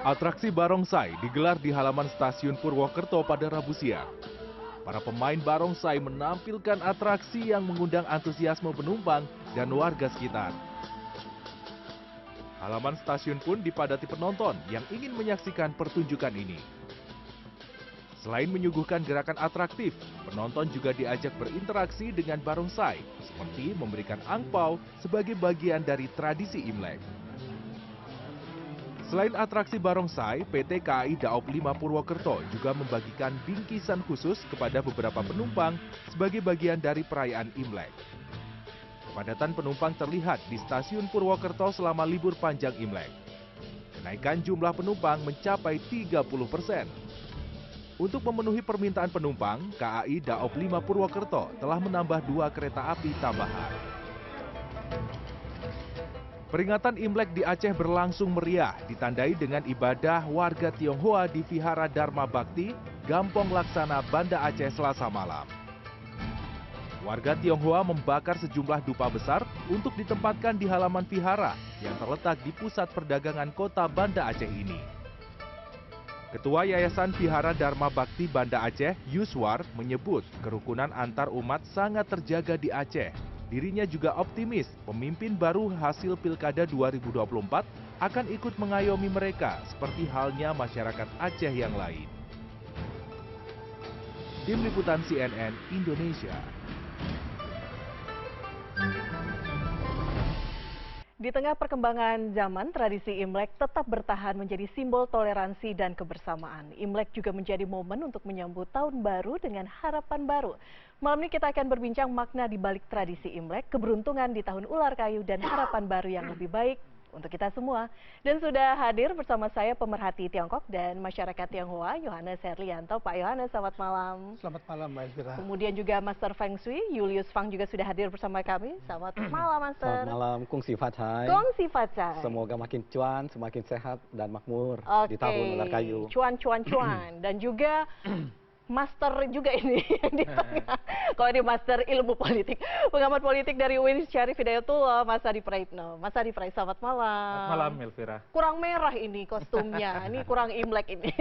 Atraksi barongsai digelar di halaman stasiun Purwokerto pada Rabu siang. Para pemain barongsai menampilkan atraksi yang mengundang antusiasme penumpang dan warga sekitar. Halaman stasiun pun dipadati penonton yang ingin menyaksikan pertunjukan ini. Selain menyuguhkan gerakan atraktif, penonton juga diajak berinteraksi dengan barongsai, seperti memberikan angpau sebagai bagian dari tradisi Imlek. Selain atraksi barongsai, PT KAI Daop 5 Purwokerto juga membagikan bingkisan khusus kepada beberapa penumpang sebagai bagian dari perayaan Imlek. Kepadatan penumpang terlihat di stasiun Purwokerto selama libur panjang Imlek. Kenaikan jumlah penumpang mencapai 30%. Untuk memenuhi permintaan penumpang, KAI Daop 5 Purwokerto telah menambah 2 kereta api tambahan. Peringatan Imlek di Aceh berlangsung meriah, ditandai dengan ibadah warga Tionghoa di Vihara Dharma Bakti, Gampong Laksana, Banda Aceh Selasa malam. Warga Tionghoa membakar sejumlah dupa besar untuk ditempatkan di halaman vihara yang terletak di pusat perdagangan kota Banda Aceh ini. Ketua Yayasan Vihara Dharma Bakti Banda Aceh, Yuswar, menyebut kerukunan antar umat sangat terjaga di Aceh. Dirinya juga optimis pemimpin baru hasil Pilkada 2024 akan ikut mengayomi mereka seperti halnya masyarakat Aceh yang lain. Tim Liputan CNN Indonesia. Di tengah perkembangan zaman, tradisi Imlek tetap bertahan menjadi simbol toleransi dan kebersamaan. Imlek juga menjadi momen untuk menyambut tahun baru dengan harapan baru. Malam ini kita akan berbincang makna di balik tradisi Imlek, keberuntungan di tahun ular kayu, dan harapan baru yang lebih baik untuk kita semua. Dan sudah hadir bersama saya pemerhati Tiongkok dan masyarakat Tionghoa, Yohanes Herlianto. Pak Yohanes, selamat malam. Selamat malam, Mbak Elvira. Kemudian juga Master Feng Shui, Julius Fang juga sudah hadir bersama kami. Selamat malam, Master. Selamat malam, Kung Si Fat Chai. Kong Si Fat Chai. Semoga makin cuan, semakin sehat dan makmur di Oke, tahun ular kayu. cuan. Dan juga Master juga ini di tengah. Kalau ini Master Ilmu Politik, pengamat politik dari UIN Syarif Hidayatullah, Mas Adi Praitno. Mas Adi Praitno, selamat malam. Selamat malam, Elvira. Kurang merah ini kostumnya, ini kurang Imlek ini.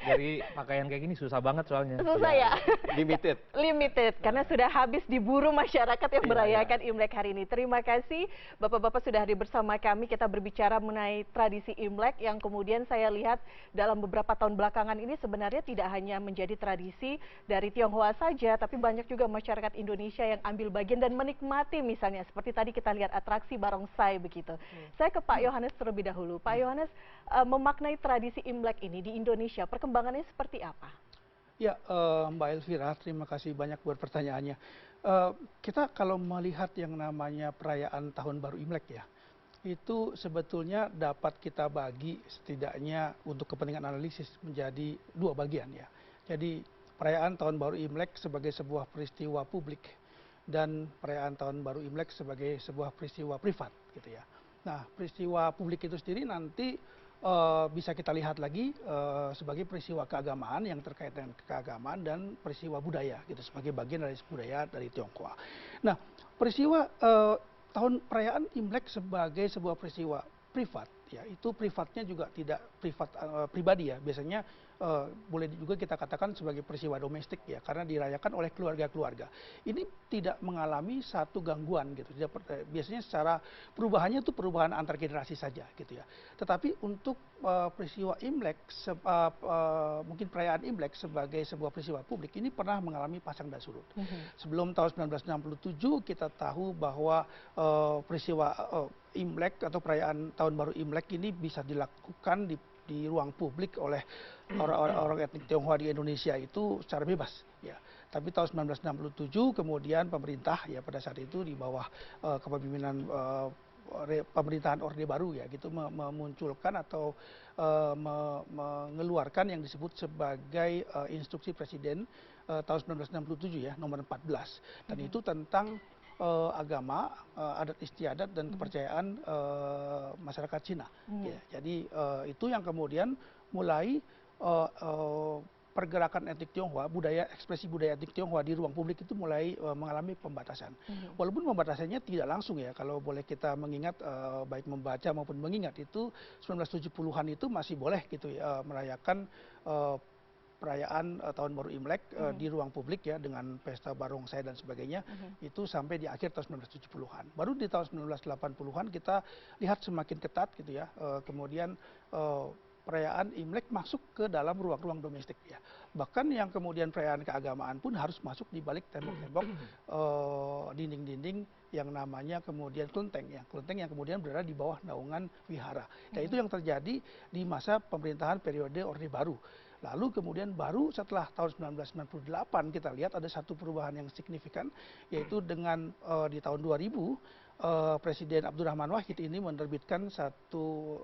Jadi pakaian kayak gini susah banget soalnya. Susah ya? Limited. Karena sudah habis diburu masyarakat yang merayakan Imlek hari ini. Terima kasih Bapak-Bapak sudah hadir bersama kami. Kita berbicara mengenai tradisi Imlek yang kemudian saya lihat dalam beberapa tahun belakangan ini sebenarnya tidak hanya menjadi tradisi dari Tionghoa saja, tapi banyak juga masyarakat Indonesia yang ambil bagian dan menikmati, misalnya seperti tadi kita lihat atraksi barongsai begitu. Saya ke Pak Yohanes terlebih dahulu. Pak Yohanes, memaknai tradisi Imlek ini di Indonesia, perkembangannya seperti apa? Ya, Mbak Elvira, terima kasih banyak buat pertanyaannya. Kita kalau melihat yang namanya perayaan Tahun Baru Imlek ya, itu sebetulnya dapat kita bagi setidaknya untuk kepentingan analisis menjadi 2 bagian ya. Jadi perayaan Tahun Baru Imlek sebagai sebuah peristiwa publik dan perayaan Tahun Baru Imlek sebagai sebuah peristiwa privat gitu ya. Nah, peristiwa publik itu sendiri nanti bisa kita lihat lagi sebagai peristiwa keagamaan yang terkait dengan keagamaan dan peristiwa budaya gitu sebagai bagian dari budaya dari Tionghoa. Nah, peristiwa perayaan Imlek sebagai sebuah peristiwa privat ya, itu privatnya juga tidak privat pribadi ya, biasanya boleh juga kita katakan sebagai peristiwa domestik ya, karena dirayakan oleh keluarga-keluarga. Ini tidak mengalami satu gangguan gitu, biasanya secara perubahannya itu perubahan antar generasi saja gitu ya. Tetapi untuk peristiwa Imlek, mungkin perayaan Imlek sebagai sebuah peristiwa publik ini pernah mengalami pasang dan surut. Sebelum tahun 1967 kita tahu bahwa peristiwa Imlek atau perayaan Tahun Baru Imlek ini bisa dilakukan di ruang publik oleh orang etnik Tionghoa di Indonesia itu secara bebas ya. Tapi tahun 1967 kemudian pemerintah ya pada saat itu di bawah kepemimpinan pemerintahan Orde Baru ya gitu memunculkan atau mengeluarkan yang disebut sebagai instruksi presiden tahun 1967 ya nomor 14, dan itu tentang agama, adat istiadat dan kepercayaan masyarakat Cina. Ya, jadi itu yang kemudian mulai pergerakan etnik Tionghoa, ekspresi budaya etnik Tionghoa di ruang publik itu mulai mengalami pembatasan. Walaupun pembatasannya tidak langsung ya, kalau boleh kita mengingat, baik membaca maupun mengingat itu 1970-an itu masih boleh gitu ya, merayakan perayaan tahun baru Imlek di ruang publik ya, dengan pesta barongsai dan sebagainya, itu sampai di akhir tahun 1970-an. Baru di tahun 1980-an kita lihat semakin ketat gitu ya, kemudian perayaan Imlek masuk ke dalam ruang-ruang domestik ya. Bahkan yang kemudian perayaan keagamaan pun harus masuk di balik tembok-tembok, dinding-dinding yang namanya kemudian kelenteng ya. Kelenteng yang kemudian berada di bawah naungan wihara. Ya, itu yang terjadi di masa pemerintahan periode Orde Baru. Lalu kemudian baru setelah tahun 1998 kita lihat ada satu perubahan yang signifikan, yaitu dengan di tahun 2000 Presiden Abdurrahman Wahid ini menerbitkan satu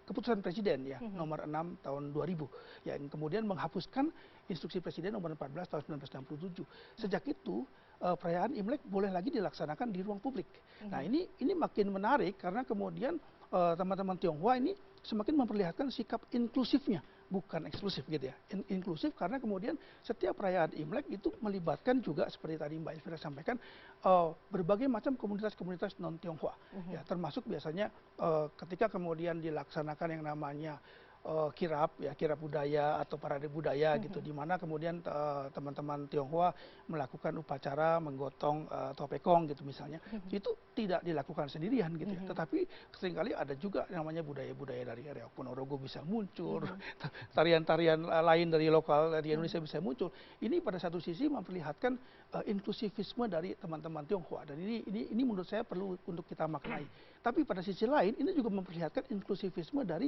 keputusan presiden ya, nomor 6 tahun 2000 yang kemudian menghapuskan instruksi presiden nomor 14 tahun 1967. Sejak itu perayaan Imlek boleh lagi dilaksanakan di ruang publik. Nah, ini makin menarik karena kemudian teman-teman Tionghoa ini semakin memperlihatkan sikap inklusifnya, bukan eksklusif gitu ya. Inklusif karena kemudian setiap perayaan Imlek itu melibatkan juga seperti tadi Mbak Elvira sampaikan, berbagai macam komunitas-komunitas non-Tionghoa. Ya, termasuk biasanya ketika kemudian dilaksanakan yang namanya kirap ya, kirap budaya atau parade budaya gitu, di mana kemudian teman-teman Tionghoa melakukan upacara menggotong topekong gitu misalnya, itu tidak dilakukan sendirian gitu ya, tetapi seringkali ada juga namanya budaya-budaya dari Reok Ponorogo bisa muncul, tarian-tarian lain dari lokal di Indonesia bisa muncul. Ini pada satu sisi memperlihatkan inklusivisme dari teman-teman Tionghoa, dan ini menurut saya perlu untuk kita maknai. Tapi pada sisi lain ini juga memperlihatkan inklusivisme dari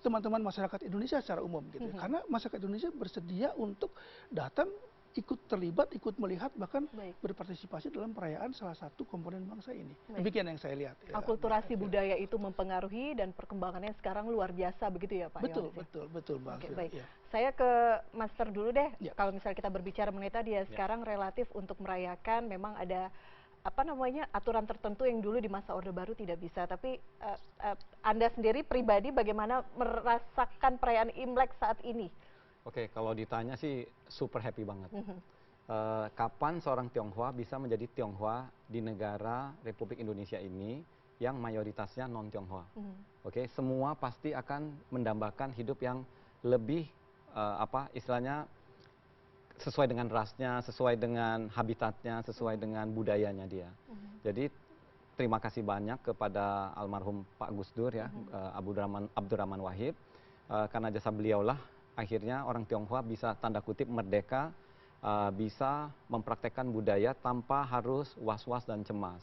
teman-teman masyarakat Indonesia secara umum gitu. Karena masyarakat Indonesia bersedia untuk datang, ikut terlibat, ikut melihat, bahkan berpartisipasi dalam perayaan salah satu komponen bangsa ini. Demikian yang saya lihat. Ya, akulturasi budaya itu mempengaruhi dan perkembangannya sekarang luar biasa begitu ya Pak Yohanes? Betul Mbak. Oke, baik. Ya. Saya ke Master dulu deh. Ya. Kalau misalnya kita berbicara mengenai tadi ya, sekarang relatif untuk merayakan memang ada aturan tertentu yang dulu di masa Orde Baru tidak bisa. Tapi Anda sendiri pribadi bagaimana merasakan perayaan Imlek saat ini? Oke, kalau ditanya sih super happy banget. Kapan seorang Tionghoa bisa menjadi Tionghoa di negara Republik Indonesia ini yang mayoritasnya non-Tionghoa? Oke, semua pasti akan mendambakan hidup yang lebih istilahnya sesuai dengan rasnya, sesuai dengan habitatnya, sesuai dengan budayanya dia. Jadi terima kasih banyak kepada almarhum Pak Gus Dur ya, Abdurrahman Wahid, karena jasa beliaulah akhirnya orang Tionghoa bisa tanda kutip merdeka, bisa mempraktekkan budaya tanpa harus was-was dan cemas.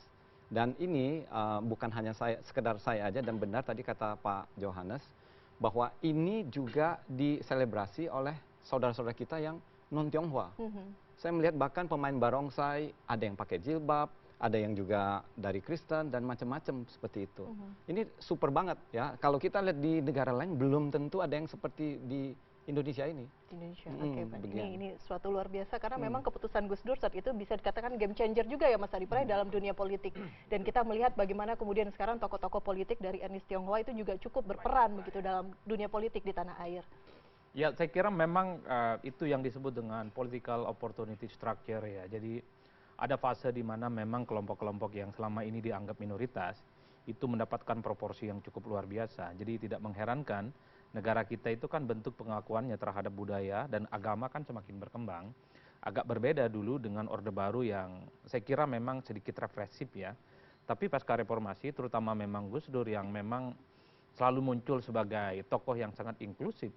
Dan ini bukan hanya sekedar saya aja, dan benar tadi kata Pak Yohanes bahwa ini juga diselebrasi oleh saudara-saudara kita yang non-Tionghoa. Saya melihat bahkan pemain barongsai ada yang pakai jilbab, ada yang juga dari Kristen dan macam-macam seperti itu. Ini super banget ya. Kalau kita lihat di negara lain belum tentu ada yang seperti di Indonesia ini. Indonesia, oke Pak. Ini suatu luar biasa karena memang keputusan Gus Dur saat itu bisa dikatakan game changer juga ya Mas Adi Pray dalam dunia politik. Dan kita melihat bagaimana kemudian sekarang tokoh-tokoh politik dari etnis Tionghoa itu juga cukup berperan begitu dalam dunia politik di tanah air. Ya, saya kira memang itu yang disebut dengan political opportunity structure ya. Jadi ada fase di mana memang kelompok-kelompok yang selama ini dianggap minoritas itu mendapatkan proporsi yang cukup luar biasa. Jadi tidak mengherankan negara kita itu kan bentuk pengakuannya terhadap budaya dan agama kan semakin berkembang. Agak berbeda dulu dengan Orde Baru yang saya kira memang sedikit represif ya. Tapi pasca reformasi terutama memang Gus Dur yang memang selalu muncul sebagai tokoh yang sangat inklusif.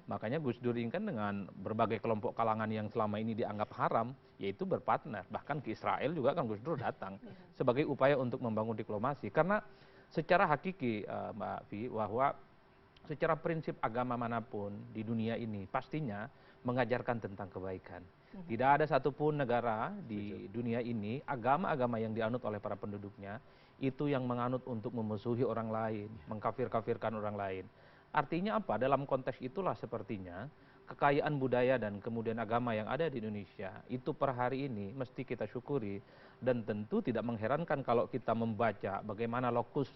Makanya Gus Dur ini kan dengan berbagai kelompok kalangan yang selama ini dianggap haram, yaitu berpartner. Bahkan ke Israel juga kan Gus Dur datang sebagai upaya untuk membangun diplomasi. Karena secara hakiki Mbak Vi, bahwa secara prinsip agama manapun di dunia ini pastinya mengajarkan tentang kebaikan. Tidak ada satupun negara di dunia ini, agama-agama yang dianut oleh para penduduknya, itu yang menganut untuk memusuhi orang lain, mengkafir-kafirkan orang lain. Artinya apa? Dalam konteks itulah sepertinya kekayaan budaya dan kemudian agama yang ada di Indonesia itu per hari ini mesti kita syukuri, dan tentu tidak mengherankan kalau kita membaca bagaimana lokus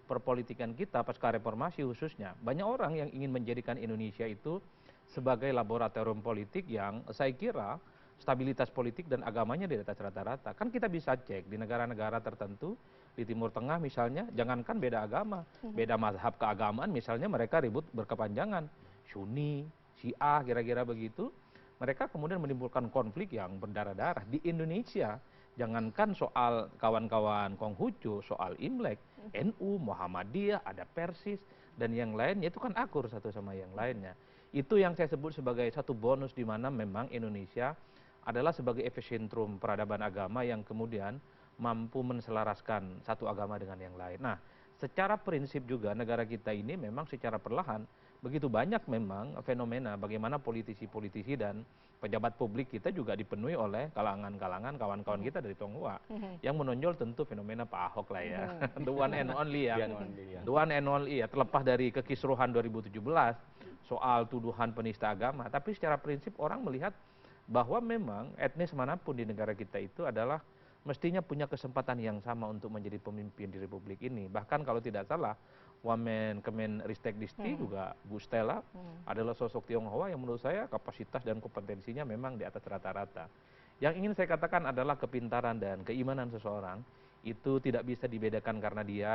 perpolitikan kita pasca reformasi khususnya. Banyak orang yang ingin menjadikan Indonesia itu sebagai laboratorium politik yang saya kira stabilitas politik dan agamanya di atas rata-rata. Kan kita bisa cek di negara-negara tertentu, di Timur Tengah misalnya, jangankan beda agama, beda mazhab keagamaan misalnya mereka ribut berkepanjangan. Sunni, Syiah, kira-kira begitu. Mereka kemudian menimbulkan konflik yang berdarah-darah. Di Indonesia, jangankan soal kawan-kawan Konghucu, soal Imlek, NU, Muhammadiyah, ada Persis, dan yang lainnya itu kan akur satu sama yang lainnya. Itu yang saya sebut sebagai satu bonus di mana memang Indonesia adalah sebagai epicentrum peradaban agama yang kemudian mampu menselaraskan satu agama dengan yang lain. Nah, secara prinsip juga negara kita ini memang secara perlahan begitu banyak memang fenomena bagaimana politisi-politisi dan pejabat publik kita juga dipenuhi oleh kalangan-kalangan kawan-kawan kita dari Tionghoa. Yang menonjol tentu fenomena Pak Ahok lah ya. The one and only ya. The one and only ya, terlepas dari kekisruhan 2017 soal tuduhan penista agama, tapi secara prinsip orang melihat bahwa memang etnis manapun di negara kita itu adalah mestinya punya kesempatan yang sama untuk menjadi pemimpin di Republik ini. Bahkan kalau tidak salah, Wamen Kemen Ristek Disti juga Bu Stella adalah sosok Tionghoa yang menurut saya kapasitas dan kompetensinya memang di atas rata-rata. Yang ingin saya katakan adalah kepintaran dan keimanan seseorang itu tidak bisa dibedakan karena dia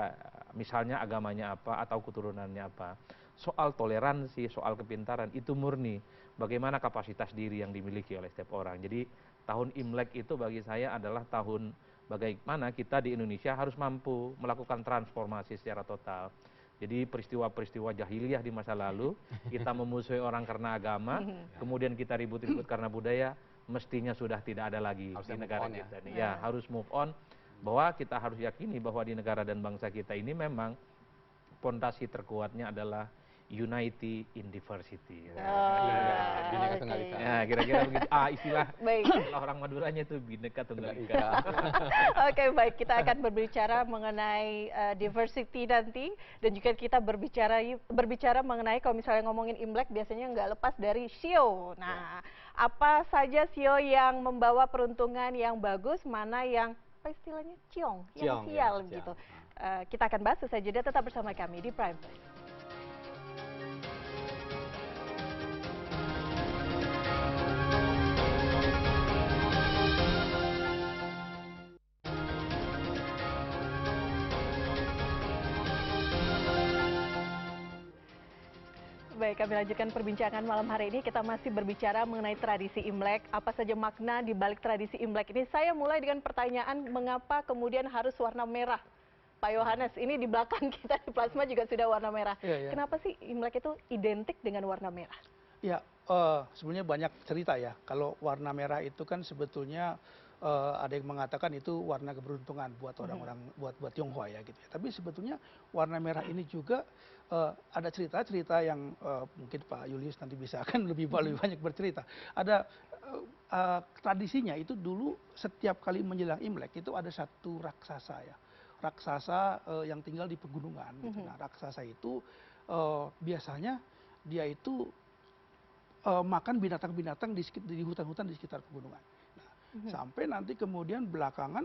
misalnya agamanya apa atau keturunannya apa. Soal toleransi, soal kepintaran itu murni bagaimana kapasitas diri yang dimiliki oleh setiap orang. Jadi tahun Imlek itu bagi saya adalah tahun bagaimana kita di Indonesia harus mampu melakukan transformasi secara total. Jadi peristiwa-peristiwa jahiliyah di masa lalu, kita memusuhi orang karena agama, kemudian kita ribut-ribut karena budaya, mestinya sudah tidak ada lagi di negara kita ini. Ya, harus move on, bahwa kita harus yakini bahwa di negara dan bangsa kita ini memang fondasi terkuatnya adalah unity in diversity. Ya, kira-kira begitu. Istilah orang Maduranya itu Bhinneka Tunggal Ika. Oke, baik. Kita akan berbicara mengenai diversity nanti, dan juga kita berbicara mengenai kalau misalnya ngomongin Imlek biasanya nggak lepas dari shio. Nah, apa saja shio yang membawa peruntungan yang bagus, mana yang apa istilahnya ciong, yang sial gitu. Kita akan bahas usai jeda, tetap bersama kami di Prime Time. Baik, kami lanjutkan perbincangan malam hari ini. Kita masih berbicara mengenai tradisi Imlek. Apa saja makna di balik tradisi Imlek ini? Saya mulai dengan pertanyaan, mengapa kemudian harus warna merah? Pak Yohanes, ini di belakang kita di plasma juga sudah warna merah. Kenapa sih Imlek itu identik dengan warna merah? Ya, sebenarnya banyak cerita ya. Kalau warna merah itu kan sebetulnya ada yang mengatakan itu warna keberuntungan buat orang-orang, buat Tionghoa ya gitu ya. Tapi sebetulnya warna merah ini juga ada cerita-cerita yang mungkin Pak Julius nanti bisa akan lebih banyak bercerita. Ada tradisinya itu dulu setiap kali menjelang Imlek itu ada satu raksasa ya. Raksasa yang tinggal di pegunungan gitu. Nah, raksasa itu biasanya dia itu makan binatang-binatang di hutan-hutan di sekitar pegunungan. Nah, sampai nanti kemudian belakangan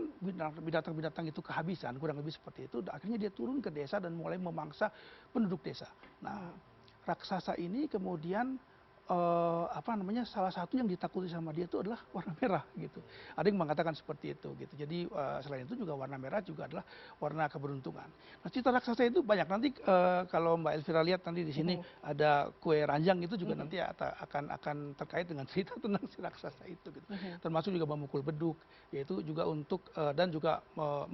binatang-binatang itu kehabisan, kurang lebih seperti itu. Akhirnya dia turun ke desa dan mulai memangsa penduduk desa. Nah, raksasa ini kemudian salah satu yang ditakuti sama dia itu adalah warna merah gitu. Ada yang mengatakan seperti itu gitu. Jadi selain itu juga warna merah juga adalah warna keberuntungan. Nah, cerita raksasa itu banyak. Nanti kalau Mbak Elvira lihat nanti di sini ada kue ranjang itu juga nanti akan terkait dengan cerita tentang si raksasa itu gitu. Termasuk juga memukul beduk, yaitu juga untuk dan juga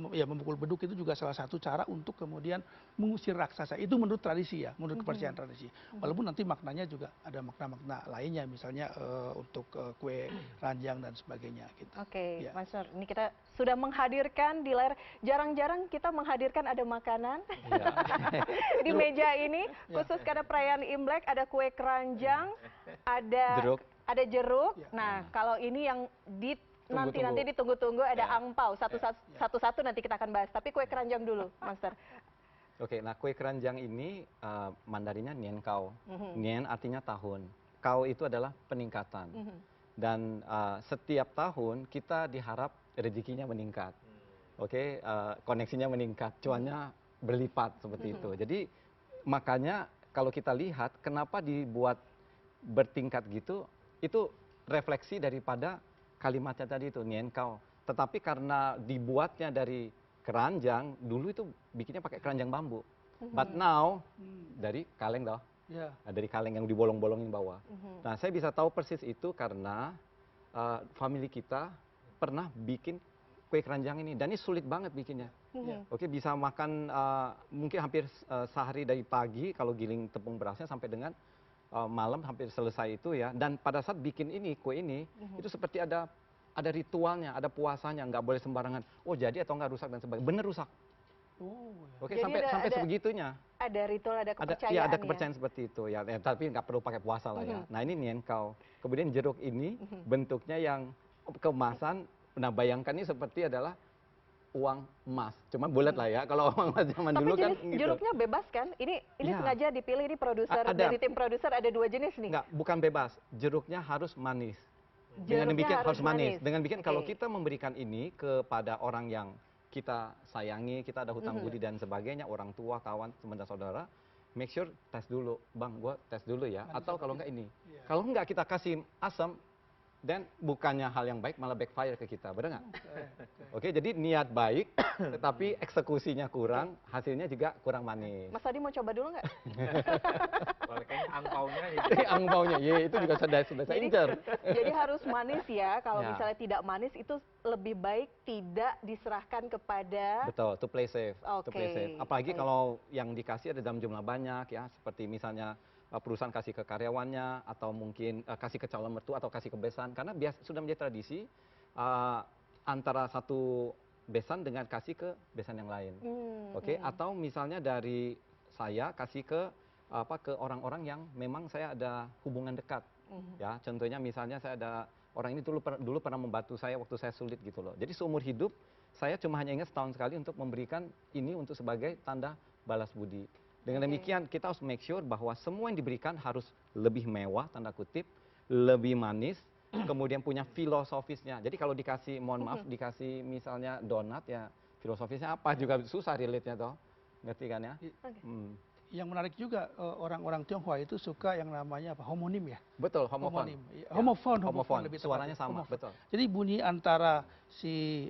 memukul beduk itu juga salah satu cara untuk kemudian mengusir raksasa. Itu menurut tradisi ya, menurut kepercayaan tradisi. Walaupun nanti maknanya juga ada makna lainnya, misalnya untuk kue ranjang dan sebagainya gitu. Oke, Mas Nur, ini kita sudah menghadirkan di layar, jarang-jarang kita menghadirkan ada makanan di meja ini, khusus karena perayaan Imlek, ada kue keranjang, ada jeruk. Nah, kalau ini yang nanti ditunggu-tunggu ada angpau, satu-satu nanti kita akan bahas, tapi kue keranjang dulu, Master. Oke, nah kue keranjang ini Mandarinnya Nian Kao. Nian artinya tahun. Kau itu adalah peningkatan. Dan setiap tahun kita diharap rezekinya meningkat. Oke, koneksinya meningkat, cuannya berlipat seperti itu. Jadi makanya kalau kita lihat kenapa dibuat bertingkat gitu, itu refleksi daripada kalimatnya tadi itu, Nien Kau. Tetapi karena dibuatnya dari keranjang, dulu itu bikinnya pakai keranjang bambu. But now, dari kaleng toh. Ya. Nah, dari kaleng yang dibolong-bolongin bawah. Nah, saya bisa tahu persis itu karena family kita pernah bikin kue keranjang ini, dan ini sulit banget bikinnya. Oke, bisa makan mungkin hampir sehari dari pagi kalau giling tepung berasnya sampai dengan malam hampir selesai itu ya. Dan pada saat bikin ini kue ini itu seperti ada ritualnya, ada puasanya, nggak boleh sembarangan. Oh jadi atau nggak rusak dan sebagainya. Bener rusak. Oh, ya. Oke, Jadi sampai sebegitunya. Ada ritual, ada kepercayaan Iya, ada ya? kepercayaan seperti itu ya. Tapi nggak perlu pakai puasa lah ya. Nah ini Nien Kau. Kemudian jeruk ini bentuknya yang kemasan. Nah bayangkan ini seperti adalah uang emas. Cuma bulat lah ya. Kalau uang emas zaman Tapi dulu kan jenis gitu. jeruknya bebas kan? Ini Iya. sengaja dipilih, ini produser Ada. dari tim produser ada 2 jenis nih. Nggak, bukan bebas. Jeruknya harus manis. Dengan Jeruknya demikian harus harus manis. manis. Dengan demikian Oke. kalau kita memberikan ini kepada orang yang kita sayangi, kita ada hutang budi dan sebagainya, orang tua, kawan, teman dan saudara, make sure tes dulu, bang, gua tes dulu ya. Manis Atau apa kalau gitu? nggak ini, Iya. kalau nggak kita kasih asam, dan bukannya hal yang baik malah backfire ke kita, benar nggak? Oke, jadi niat baik, tetapi eksekusinya kurang, hasilnya juga kurang manis. Mas Adi mau coba dulu nggak? Kalau kayaknya angpaunya itu. Angpaunya, ya itu juga sudah saya Jadi, incer. jadi harus manis ya. Kalau Ya. misalnya tidak manis itu lebih baik tidak diserahkan kepada. Betul, to play safe. To play Oke, safe. Apalagi baik. kalau yang dikasih ada dalam jumlah banyak ya, seperti misalnya perusahaan kasih ke karyawannya, atau mungkin kasih ke calon mertua, atau kasih ke besan. Karena sudah menjadi tradisi antara satu besan dengan kasih ke besan yang lain. Oke, atau misalnya dari saya kasih ke orang-orang yang memang saya ada hubungan dekat. Ya, contohnya misalnya saya ada orang ini dulu pernah membantu saya waktu saya sulit gitu loh. Jadi seumur hidup saya cuma hanya ingat setahun sekali untuk memberikan ini untuk sebagai tanda balas budi. Dengan Oke. demikian kita harus make sure bahwa semua yang diberikan harus lebih mewah, tanda kutip, lebih manis, kemudian punya filosofisnya. Jadi kalau dikasih, mohon maaf, dikasih misalnya donat ya, filosofisnya apa juga susah relate-nya toh. Ngerti kan ya? Oke. Yang menarik juga orang-orang Tionghoa itu suka yang namanya apa? Homonim ya. Betul, homofon. Homonim. Ya, Homofon lebih suaranya tepatnya. sama, Homofon. betul. Jadi bunyi antara si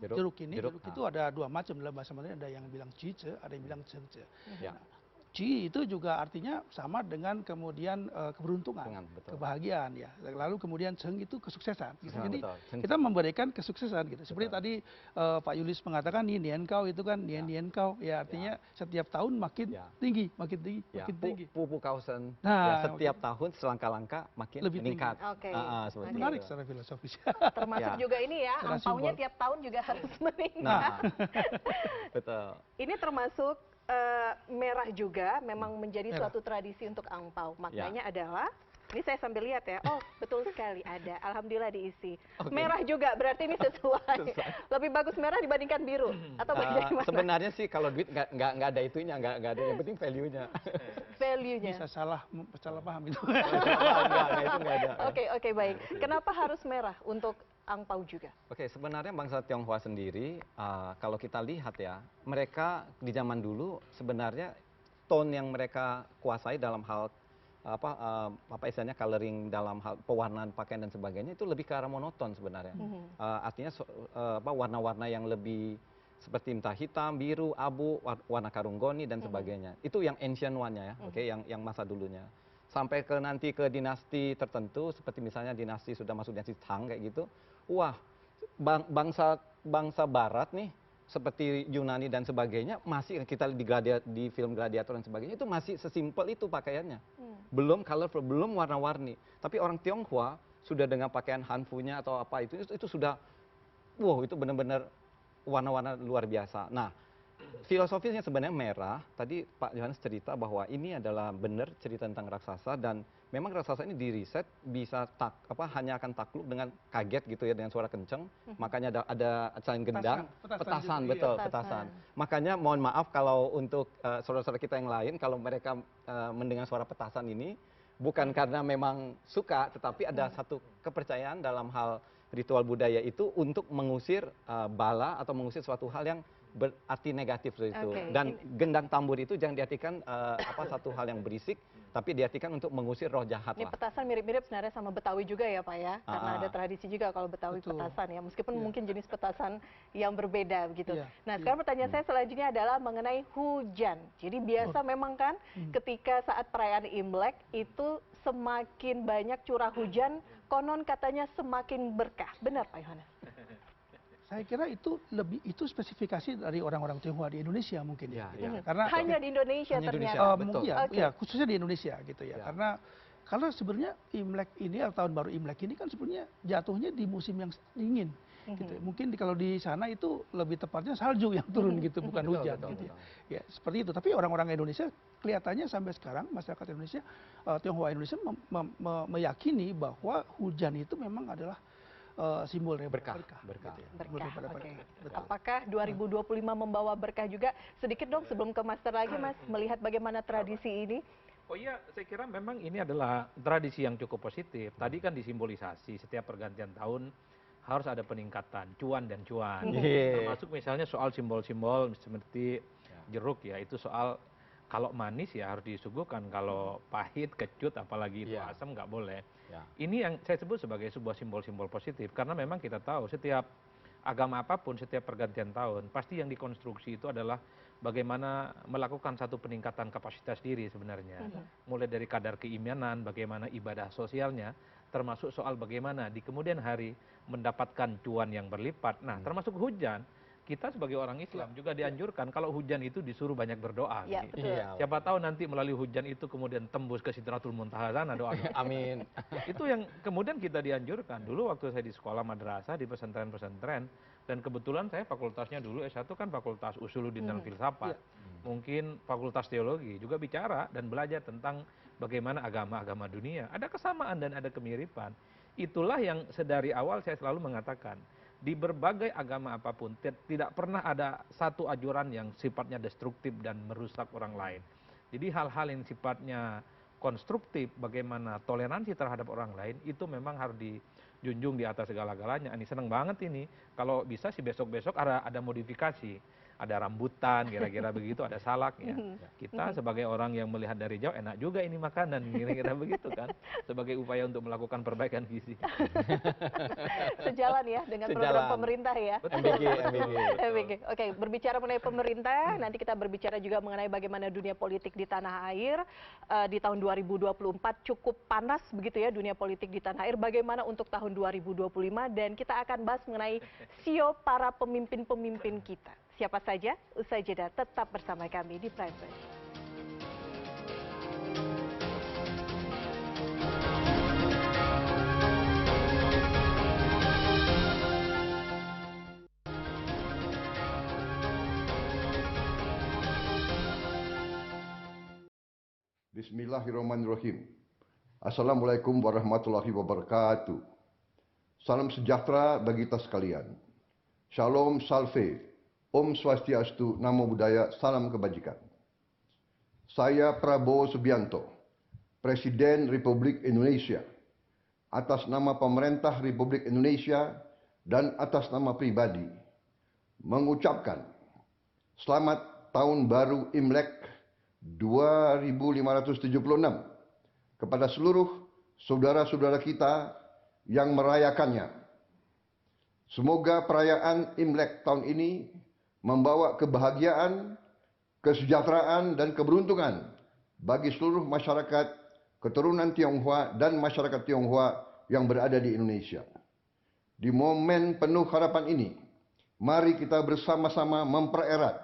jeruk jeruk, itu ada 2 macam dalam bahasa Mandarin, ada yang bilang cice, ada yang bilang cengce. Ya. Ci itu juga artinya sama dengan kemudian keberuntungan, Keberuntungan, betul. kebahagiaan ya. Lalu kemudian ceng itu kesuksesan. Gitu. Ya, Jadi betul. Ceng- kita memberikan kesuksesan gitu. Seperti Betul. tadi Pak Yulis mengatakan nien kau itu kan nien kau ya, artinya setiap tahun makin Ya. tinggi, makin tinggi, Ya, makin tinggi. Pupu Kausen, Nah, ya, setiap tahun selangkah-langkah makin Lebih tinggi. meningkat. Oke. Seperti Menarik itu. secara filosofis. Termasuk Ya. juga ini ya, Ada angpaunya simbol. tiap tahun juga harus meningkat. Nah, betul. Ini termasuk merah juga, memang menjadi Merah. suatu tradisi untuk angpau. Maknanya adalah, ini saya sambil lihat ya, oh betul sekali ada, alhamdulillah diisi. Oke. Merah juga, berarti ini sesuai. Lebih bagus merah dibandingkan biru, atau bagaimana? Sebenarnya sih kalau duit nggak ada itunya, nggak ada, yang penting value-nya. Value-nya. Bisa salah paham itu. Nggak, itu nggak ada. Oke, baik. Kenapa harus merah untuk angpau juga? Oke, sebenarnya bangsa Tionghoa sendiri, kalau kita lihat ya, mereka di zaman dulu sebenarnya tone yang mereka kuasai dalam hal apa istilahnya coloring, dalam hal pewarnaan pakaian dan sebagainya itu lebih ke arah monoton sebenarnya. Artinya warna-warna yang lebih seperti entah hitam, biru, abu, warna karunggoni dan sebagainya. Itu yang ancient one-nya ya, oke, yang masa dulunya. Sampai ke nanti ke dinasti tertentu, seperti misalnya dinasti sudah masuk dinasti Tang kayak gitu. Wah, bangsa Barat nih, seperti Yunani dan sebagainya, masih kita di film Gladiator dan sebagainya, itu masih sesimpel itu pakaiannya. Belum colorful, belum warna-warni. Tapi orang Tionghoa sudah dengan pakaian hanfunya atau apa itu sudah, wow, itu benar-benar warna-warna luar biasa. Nah, filosofisnya sebenarnya merah. Tadi Pak Johannes cerita bahwa ini adalah benar cerita tentang raksasa, dan memang raksasa ini diriset bisa hanya akan takluk dengan kaget gitu ya, dengan suara kenceng. Makanya ada saling gendang, petasan, juga, betul, iya. petasan. Makanya mohon maaf kalau untuk saudara-saudara kita yang lain, kalau mereka mendengar suara petasan ini bukan karena memang suka, tetapi ada satu kepercayaan dalam hal ritual budaya itu untuk mengusir bala atau mengusir suatu hal yang berarti negatif itu. Oke. Dan gendang tambur itu jangan diartikan satu hal yang berisik, tapi diartikan untuk mengusir roh jahat Ini lah. petasan mirip-mirip sebenarnya sama Betawi juga ya Pak ya, karena Ah, ada tradisi juga kalau Betawi Betul. petasan ya, meskipun Iya. mungkin jenis petasan yang berbeda begitu. Iya, Nah iya. sekarang pertanyaan saya selanjutnya adalah mengenai hujan. Jadi biasa memang kan ketika saat perayaan Imlek itu semakin banyak curah hujan, konon katanya semakin berkah. Benar Pak Yohanes? Saya kira itu spesifikasi dari orang-orang Tionghoa di Indonesia mungkin Ya, gitu ya. Karena Hanya di Indonesia Hanya di ternyata. Indonesia. mungkin betul. ya, Oke. ya, khususnya di Indonesia gitu ya. Ya. Karena sebenarnya Imlek ini atau tahun baru Imlek ini kan sebenarnya jatuhnya di musim yang dingin. Gitu. Mungkin kalau di sana itu lebih tepatnya salju yang turun gitu, bukan Betul, hujan betul, gitu ya. betul. Ya, seperti itu. Tapi orang-orang Indonesia kelihatannya sampai sekarang masyarakat Indonesia, Tionghoa Indonesia meyakini bahwa hujan itu memang adalah simbol dari Berkah, berkah. berkah. Gitu ya. Berkah, Simbol daripada oke. berkah. Betul. Apakah 2025 membawa berkah juga? Sedikit dong sebelum ke Master lagi Mas, melihat bagaimana tradisi ini. Oh iya, saya kira memang ini adalah tradisi yang cukup positif. Tadi kan disimbolisasi setiap pergantian tahun harus ada peningkatan cuan dan cuan. Iya. Termasuk misalnya soal simbol-simbol seperti jeruk ya, itu soal kalau manis ya harus disuguhkan, kalau pahit, kecut, apalagi itu Iya. asam nggak boleh. Ya. Ini yang saya sebut sebagai sebuah simbol-simbol positif karena memang kita tahu setiap agama apapun setiap pergantian tahun pasti yang dikonstruksi itu adalah bagaimana melakukan satu peningkatan kapasitas diri sebenarnya. Mulai dari kadar keimanan, bagaimana ibadah sosialnya, termasuk soal bagaimana di kemudian hari mendapatkan cuan yang berlipat. Nah, termasuk hujan. Kita sebagai orang Islam juga dianjurkan kalau hujan itu disuruh banyak berdoa. Ya, gitu. betul. Iya. Siapa tahu nanti melalui hujan itu kemudian tembus ke Sidratul Muntaha sana doa. Amin. Itu yang kemudian kita dianjurkan. Dulu waktu saya di sekolah madrasah, di pesantren-pesantren, dan kebetulan saya fakultasnya dulu S1 kan fakultas Usuluddin dan Filsafat. Mungkin fakultas teologi juga bicara dan belajar tentang bagaimana agama-agama dunia. Ada kesamaan dan ada kemiripan. Itulah yang sedari awal saya selalu mengatakan. Di berbagai agama apapun, tidak pernah ada satu ajaran yang sifatnya destruktif dan merusak orang lain. Jadi hal-hal yang sifatnya konstruktif, bagaimana toleransi terhadap orang lain, itu memang harus dijunjung di atas segala-galanya. Ini senang banget ini, kalau bisa sih besok-besok ada modifikasi. Ada rambutan, kira-kira begitu, ada salak ya. Kita sebagai orang yang melihat dari jauh, enak juga ini makanan, kira-kira begitu kan. Sebagai upaya untuk melakukan perbaikan gizi. Sejalan ya dengan program Sejalan. pemerintah ya. MBG, MBG. MBG. Oke, berbicara mengenai pemerintah, nanti kita berbicara juga mengenai bagaimana dunia politik di tanah air. Di tahun 2024 cukup panas begitu ya dunia politik di tanah air. Bagaimana untuk tahun 2025 dan kita akan bahas mengenai sio para pemimpin-pemimpin kita. Siapa saja? Usai jeda tetap bersama kami di Prime News. Bismillahirrahmanirrahim. Assalamualaikum warahmatullahi wabarakatuh. Salam sejahtera bagi kita sekalian. Shalom Salve. Om Swastiastu, Namo Buddhaya, salam kebajikan. Saya Prabowo Subianto, Presiden Republik Indonesia, atas nama pemerintah Republik Indonesia dan atas nama pribadi, mengucapkan selamat tahun baru Imlek 2576 kepada seluruh saudara-saudara kita yang merayakannya. Semoga perayaan Imlek tahun ini membawa kebahagiaan, kesejahteraan, dan keberuntungan bagi seluruh masyarakat keturunan Tionghoa dan masyarakat Tionghoa yang berada di Indonesia. Di momen penuh harapan ini, mari kita bersama-sama mempererat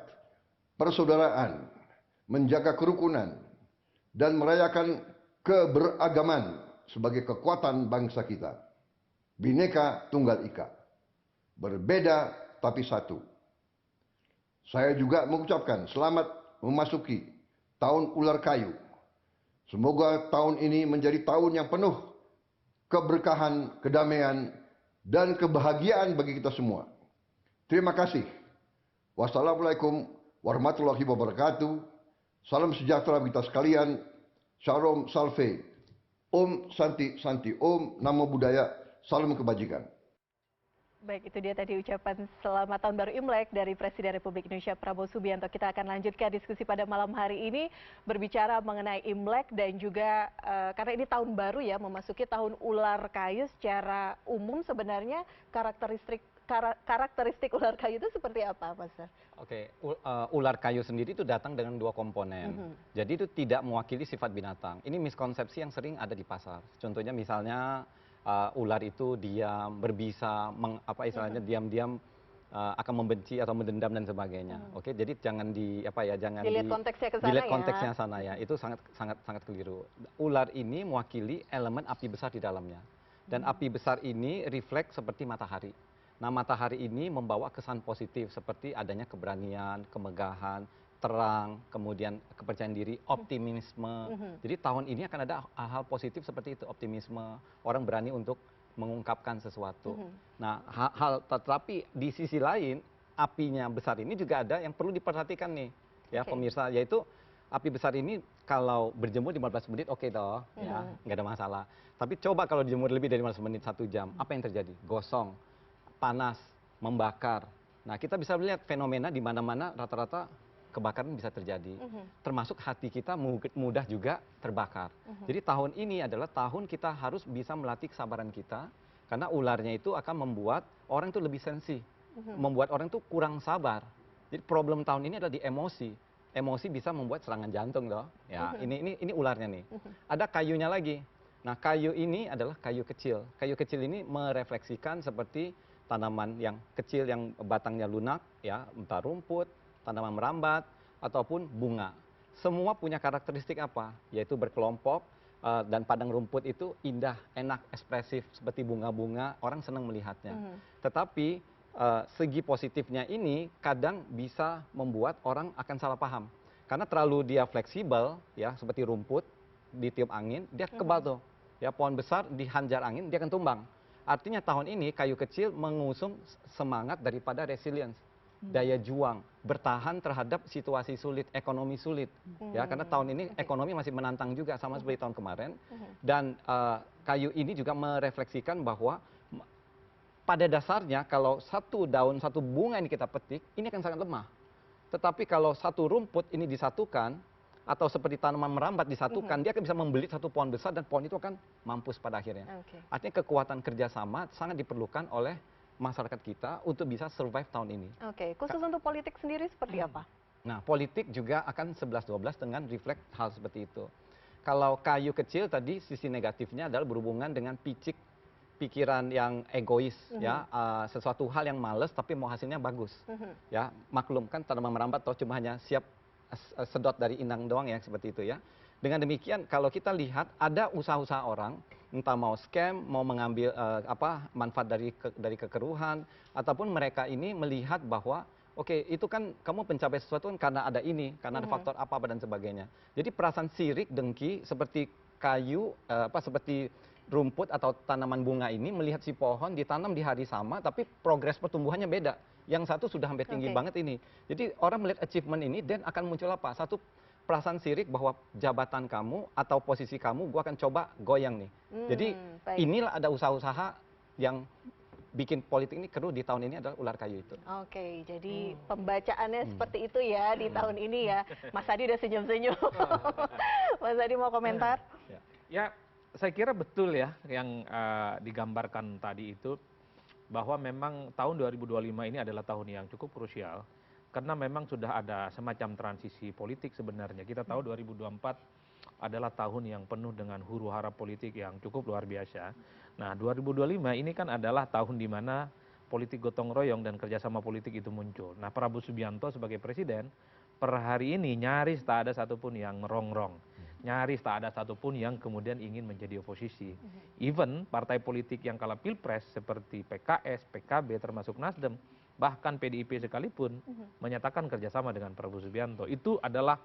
persaudaraan, menjaga kerukunan, dan merayakan keberagaman sebagai kekuatan bangsa kita. Bhinneka Tunggal Ika. Berbeda tapi satu. Saya juga mengucapkan selamat memasuki tahun ular kayu. Semoga tahun ini menjadi tahun yang penuh keberkahan, kedamaian, dan kebahagiaan bagi kita semua. Terima kasih. Wassalamualaikum warahmatullahi wabarakatuh. Salam sejahtera bagi kita sekalian. Shalom Salve. Om Santi Santi. Om Namo Buddhaya. Salam kebajikan. Baik, itu dia tadi ucapan selamat tahun baru Imlek dari Presiden Republik Indonesia Prabowo Subianto. Kita akan lanjutkan diskusi pada malam hari ini berbicara mengenai Imlek dan juga karena ini tahun baru ya, memasuki tahun ular kayu. Secara umum sebenarnya karakteristik ular kayu itu seperti apa, Mas? Oke, ular kayu sendiri itu datang dengan dua komponen. Jadi itu tidak mewakili sifat binatang. Ini miskonsepsi yang sering ada di pasar. Contohnya misalnya ular itu diam, berbisa, istilahnya diam-diam akan membenci atau mendendam dan sebagainya. Oke, jadi jangan jangan dilihat konteksnya ke sana dilihat ya. konteksnya sana ya. Itu sangat keliru. Ular ini mewakili elemen api besar di dalamnya. Dan api besar ini refleks seperti matahari. Nah, matahari ini membawa kesan positif seperti adanya keberanian, kemegahan, terang, kemudian kepercayaan diri, optimisme. Jadi tahun ini akan ada hal-hal positif seperti itu, optimisme, orang berani untuk mengungkapkan sesuatu. Nah, tetapi di sisi lain, apinya besar ini juga ada yang perlu diperhatikan nih, ya pemirsa, yaitu api besar ini kalau berjemur 15 menit oke toh, ya, nggak ada masalah. Tapi coba kalau dijemur lebih dari 15 menit, 1 jam, apa yang terjadi? Gosong, panas, membakar. Nah, kita bisa melihat fenomena di mana-mana rata-rata kebakaran bisa terjadi. Termasuk hati kita mudah juga terbakar. Jadi tahun ini adalah tahun kita harus bisa melatih kesabaran kita, karena ularnya itu akan membuat orang itu lebih sensi, membuat orang itu kurang sabar. Jadi problem tahun ini adalah di emosi. Emosi bisa membuat serangan jantung loh. Ya, ini ularnya nih. Ada kayunya lagi. Nah, kayu ini adalah kayu kecil. Kayu kecil ini merefleksikan seperti tanaman yang kecil yang batangnya lunak, ya, entah rumput, tanaman merambat, ataupun bunga. Semua punya karakteristik apa? Yaitu berkelompok, dan padang rumput itu indah, enak, ekspresif, seperti bunga-bunga, orang senang melihatnya. Tetapi segi positifnya ini kadang bisa membuat orang akan salah paham. Karena terlalu dia fleksibel, ya, seperti rumput, ditiup angin, dia kebal tuh. Ya, pohon besar dihanjar angin, dia akan tumbang. Artinya tahun ini kayu kecil mengusung semangat daripada resilience, daya juang, bertahan terhadap situasi sulit, ekonomi sulit. Ya, karena tahun ini ekonomi masih menantang juga sama seperti tahun kemarin. Dan kayu ini juga merefleksikan bahwa pada dasarnya kalau satu daun, satu bunga ini kita petik, ini akan sangat lemah. Tetapi kalau satu rumput ini disatukan, atau seperti tanaman merambat disatukan, dia akan bisa membelit satu pohon besar dan pohon itu akan mampus pada akhirnya. Artinya kekuatan kerjasama sangat diperlukan oleh masyarakat kita untuk bisa survive tahun ini. Khusus untuk politik sendiri seperti apa? Nah, politik juga akan 11-12 dengan refleks hal seperti itu. Kalau kayu kecil tadi sisi negatifnya adalah berhubungan dengan pikiran yang egois, ya, sesuatu hal yang males tapi mau hasilnya bagus. Ya, maklum kan tanaman merambat atau cuma hanya siap sedot dari inang doang ya, seperti itu ya. Dengan demikian kalau kita lihat ada usaha-usaha orang entah mau scam, mau mengambil manfaat dari kekeruhan, ataupun mereka ini melihat bahwa oke, itu kan kamu mencapai sesuatu kan karena ada ini, karena ada faktor apa dan sebagainya. Jadi perasaan sirik, dengki seperti kayu seperti rumput atau tanaman bunga ini melihat si pohon ditanam di hari sama tapi progres pertumbuhannya beda. Yang satu sudah hampir tinggi banget ini. Jadi orang melihat achievement ini dan akan muncul apa? Satu perasaan sirik bahwa jabatan kamu atau posisi kamu gua akan coba goyang nih. Jadi inilah ada usaha-usaha yang bikin politik ini keruh di tahun ini adalah ular kayu itu. Oke, jadi pembacaannya seperti itu ya di tahun ini ya. Mas Adi udah senyum-senyum. Mas Adi mau komentar? Ya, saya kira betul ya yang digambarkan tadi itu, bahwa memang tahun 2025 ini adalah tahun yang cukup krusial karena memang sudah ada semacam transisi politik sebenarnya. Kita tahu 2024 adalah tahun yang penuh dengan huru-hara politik yang cukup luar biasa. Nah, 2025 ini kan adalah tahun di mana politik gotong royong dan kerjasama politik itu muncul. Nah, Prabowo Subianto sebagai presiden per hari ini nyaris tak ada satupun yang merongrong. Nyaris tak ada satupun yang kemudian ingin menjadi oposisi. Even partai politik yang kalah pilpres seperti PKS, PKB termasuk Nasdem, bahkan PDIP sekalipun menyatakan kerjasama dengan Prabowo Subianto. Itu adalah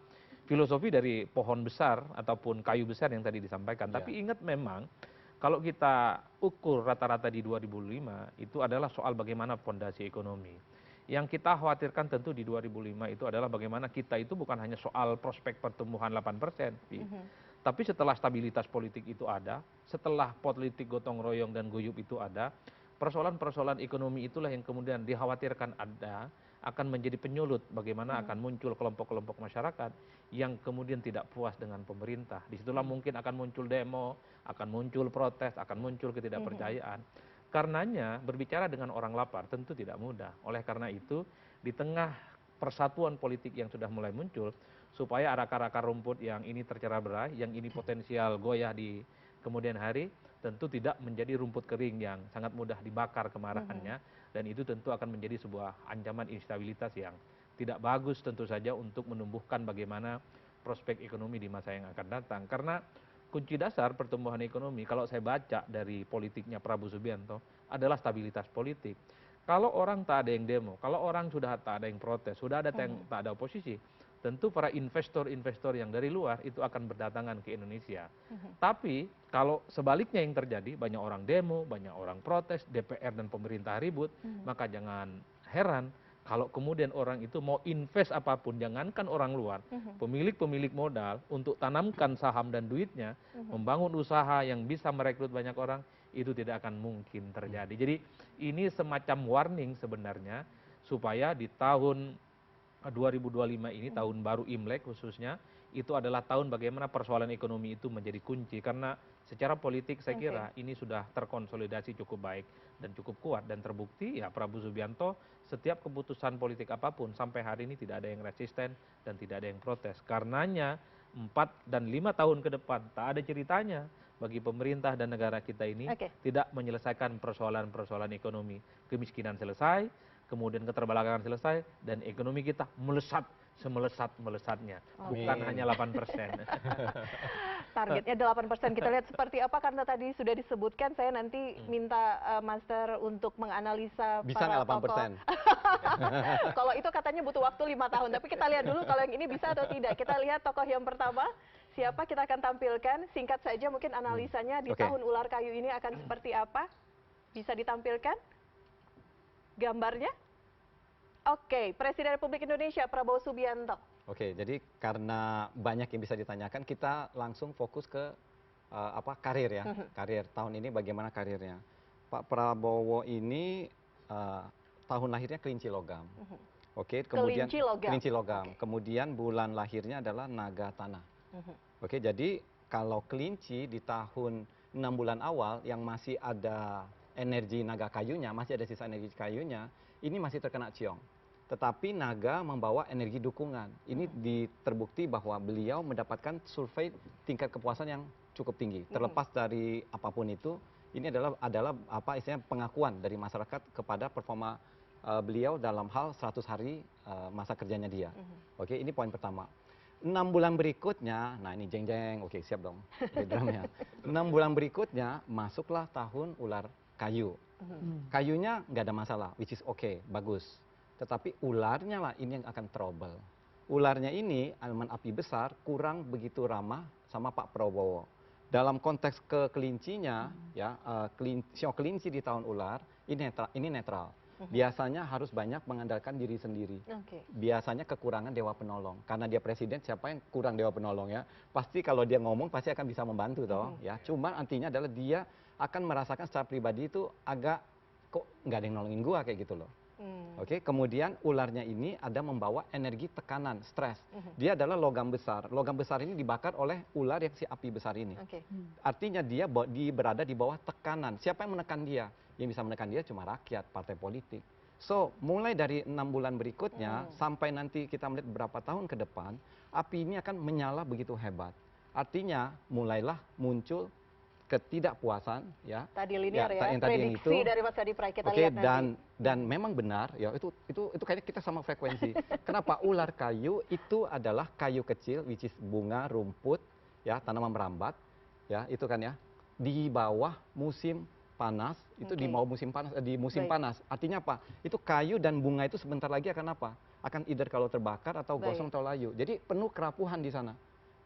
filosofi dari pohon besar ataupun kayu besar yang tadi disampaikan. Tapi ingat memang kalau kita ukur rata-rata di 2005 itu adalah soal bagaimana fondasi ekonomi. Yang kita khawatirkan tentu di 2005 itu adalah bagaimana kita itu bukan hanya soal prospek pertumbuhan 8%, tapi setelah stabilitas politik itu ada, setelah politik gotong royong dan guyup itu ada, persoalan-persoalan ekonomi itulah yang kemudian dikhawatirkan akan menjadi penyulut bagaimana akan muncul kelompok-kelompok masyarakat yang kemudian tidak puas dengan pemerintah. Disitulah mungkin akan muncul demo, akan muncul protes, akan muncul ketidakpercayaan. Karenanya berbicara dengan orang lapar tentu tidak mudah. Oleh karena itu di tengah persatuan politik yang sudah mulai muncul, supaya akar-akar rumput yang ini tercerah berai, yang ini potensial goyah di kemudian hari, tentu tidak menjadi rumput kering yang sangat mudah dibakar kemarahannya, dan itu tentu akan menjadi sebuah ancaman instabilitas yang tidak bagus tentu saja untuk menumbuhkan bagaimana prospek ekonomi di masa yang akan datang. Karena kunci dasar pertumbuhan ekonomi, kalau saya baca dari politiknya Prabowo Subianto, adalah stabilitas politik. Kalau orang tak ada yang demo, kalau orang sudah tak ada yang protes, sudah ada yang tak ada oposisi, tentu para investor-investor yang dari luar itu akan berdatangan ke Indonesia. Tapi kalau sebaliknya yang terjadi, banyak orang demo, banyak orang protes, DPR dan pemerintah ribut, maka jangan heran kalau kemudian orang itu mau invest apapun, jangankan orang luar, pemilik-pemilik modal untuk tanamkan saham dan duitnya, membangun usaha yang bisa merekrut banyak orang, itu tidak akan mungkin terjadi. Jadi ini semacam warning sebenarnya, supaya di tahun 2025 ini, tahun baru Imlek khususnya, itu adalah tahun bagaimana persoalan ekonomi itu menjadi kunci. Karena secara politik saya kira ini sudah terkonsolidasi cukup baik dan cukup kuat. Dan terbukti ya Prabowo Subianto setiap keputusan politik apapun sampai hari ini tidak ada yang resisten dan tidak ada yang protes. Karenanya 4 dan 5 tahun ke depan tak ada ceritanya bagi pemerintah dan negara kita ini tidak menyelesaikan persoalan-persoalan ekonomi. Kemiskinan selesai, kemudian keterbelakangan selesai, dan ekonomi kita melesat semelesat-melesatnya, bukan hanya 8%. Targetnya 8%, kita lihat seperti apa, karena tadi sudah disebutkan, saya nanti minta Master untuk menganalisa Bisa para nggak tokoh. 8%? Kalau itu katanya butuh waktu 5 tahun, tapi kita lihat dulu kalau yang ini bisa atau tidak. Kita lihat tokoh yang pertama, siapa kita akan tampilkan, singkat saja mungkin analisanya di tahun ular kayu ini akan seperti apa, bisa ditampilkan gambarnya. Oke, Presiden Republik Indonesia Prabowo Subianto. Oke, jadi karena banyak yang bisa ditanyakan, kita langsung fokus ke karir ya. Karir tahun ini bagaimana karirnya. Pak Prabowo ini tahun lahirnya kelinci logam. Oke, kemudian kelinci logam. Kemudian bulan lahirnya adalah naga tanah. Oke, jadi kalau kelinci di tahun 6 bulan awal yang masih ada energi naga kayunya, masih ada sisa energi kayunya, ini masih terkena ciong. Tetapi naga membawa energi dukungan. Ini terbukti bahwa beliau mendapatkan survei tingkat kepuasan yang cukup tinggi. Terlepas dari apapun itu, ini adalah apa istilahnya pengakuan dari masyarakat kepada performa beliau dalam hal 100 hari masa kerjanya dia. Oke, ini poin pertama. 6 bulan berikutnya, nah ini jeng-jeng, oke siap dong. Drumnya. 6 bulan berikutnya masuklah tahun ular kayu. Kayunya nggak ada masalah, which is okay, bagus. Tetapi ularnya lah ini yang akan trouble. Ularnya ini, elemen api besar, kurang begitu ramah sama Pak Prabowo. Dalam konteks kekelincinya, ya, sio kelinci di tahun ular, ini netral. Biasanya harus banyak mengandalkan diri sendiri. Biasanya kekurangan dewa penolong. Karena dia presiden, siapa yang kurang dewa penolong ya? Pasti kalau dia ngomong, pasti akan bisa membantu toh. Ya. Cuma artinya adalah dia akan merasakan secara pribadi itu agak, kok nggak ada yang nolongin gua kayak gitu loh. Oke, kemudian ularnya ini ada membawa energi tekanan, stres. Dia adalah logam besar. Logam besar ini dibakar oleh ular yang si api besar ini. Artinya dia berada di bawah tekanan. Siapa yang menekan dia? Yang bisa menekan dia cuma rakyat, partai politik. So, mulai dari 6 bulan berikutnya, sampai nanti kita melihat beberapa tahun ke depan, api ini akan menyala begitu hebat. Artinya, mulailah muncul ketidakpuasan ya. Tadi linear ya, yang tadi prediksi itu, dari Mas Adi Pray, kita lihat nanti. Dan memang benar ya, itu kayaknya kita sama frekuensi. Kenapa? Ular kayu itu adalah kayu kecil, which is bunga, rumput, ya, tanaman merambat, ya, itu kan ya, di bawah musim panas, itu di bawah musim panas, di musim panas. Artinya apa? Itu kayu dan bunga itu sebentar lagi akan apa? Akan either kalau terbakar atau gosong atau layu. Jadi penuh kerapuhan di sana.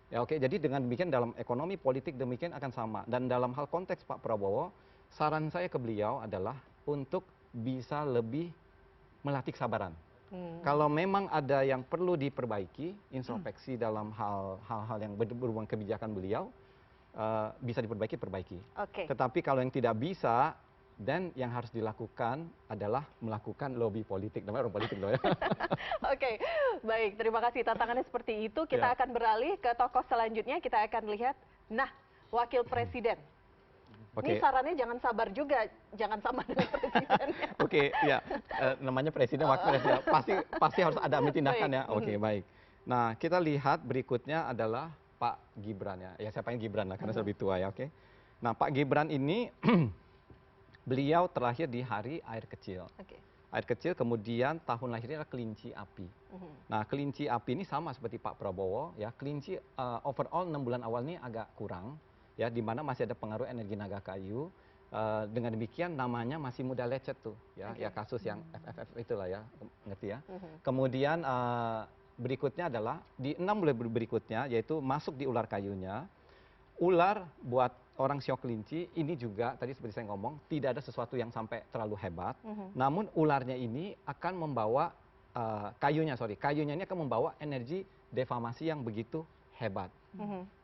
Ya oke, jadi dengan demikian dalam ekonomi politik demikian akan sama. Dan dalam hal konteks Pak Prabowo, saran saya ke beliau adalah untuk bisa lebih melatih kesabaran. Kalau memang ada yang perlu diperbaiki, introspeksi dalam hal-hal yang berhubungan kebijakan beliau, bisa diperbaiki. Tetapi kalau yang tidak bisa, dan yang harus dilakukan adalah melakukan lobby politik. Namanya orang politik loh ya. Oke, baik. Terima kasih. Tantangannya seperti itu. Kita Ya. akan beralih ke tokoh selanjutnya. Kita akan lihat, nah, wakil presiden. Ini Oke. sarannya jangan sabar juga, jangan sama dengan presiden. Oke, ya, namanya presiden, wakil presiden, pasti harus ada ambil tindakan ya. Oke, baik. Nah, kita lihat berikutnya adalah Pak Gibran ya. Ya, saya panggil Gibran lah karena saya lebih tua ya, oke. Nah, Pak Gibran ini beliau terlahir di hari air kecil. Oke. Air kecil, kemudian tahun lahirnya adalah kelinci api. Nah, kelinci api ini sama seperti Pak Prabowo ya. Kelinci overall 6 bulan awal ini agak kurang ya, di mana masih ada pengaruh energi naga kayu. Dengan demikian namanya masih muda lecet tuh ya, ya kasus yang FFF itulah ya, ngerti ya. Kemudian berikutnya adalah di 6 bulan berikutnya, yaitu masuk di ular kayunya. Ular buat orang sio kelinci ini juga tadi seperti saya ngomong tidak ada sesuatu yang sampai terlalu hebat. Namun ularnya ini akan membawa kayunya ini akan membawa energi defamasi yang begitu hebat.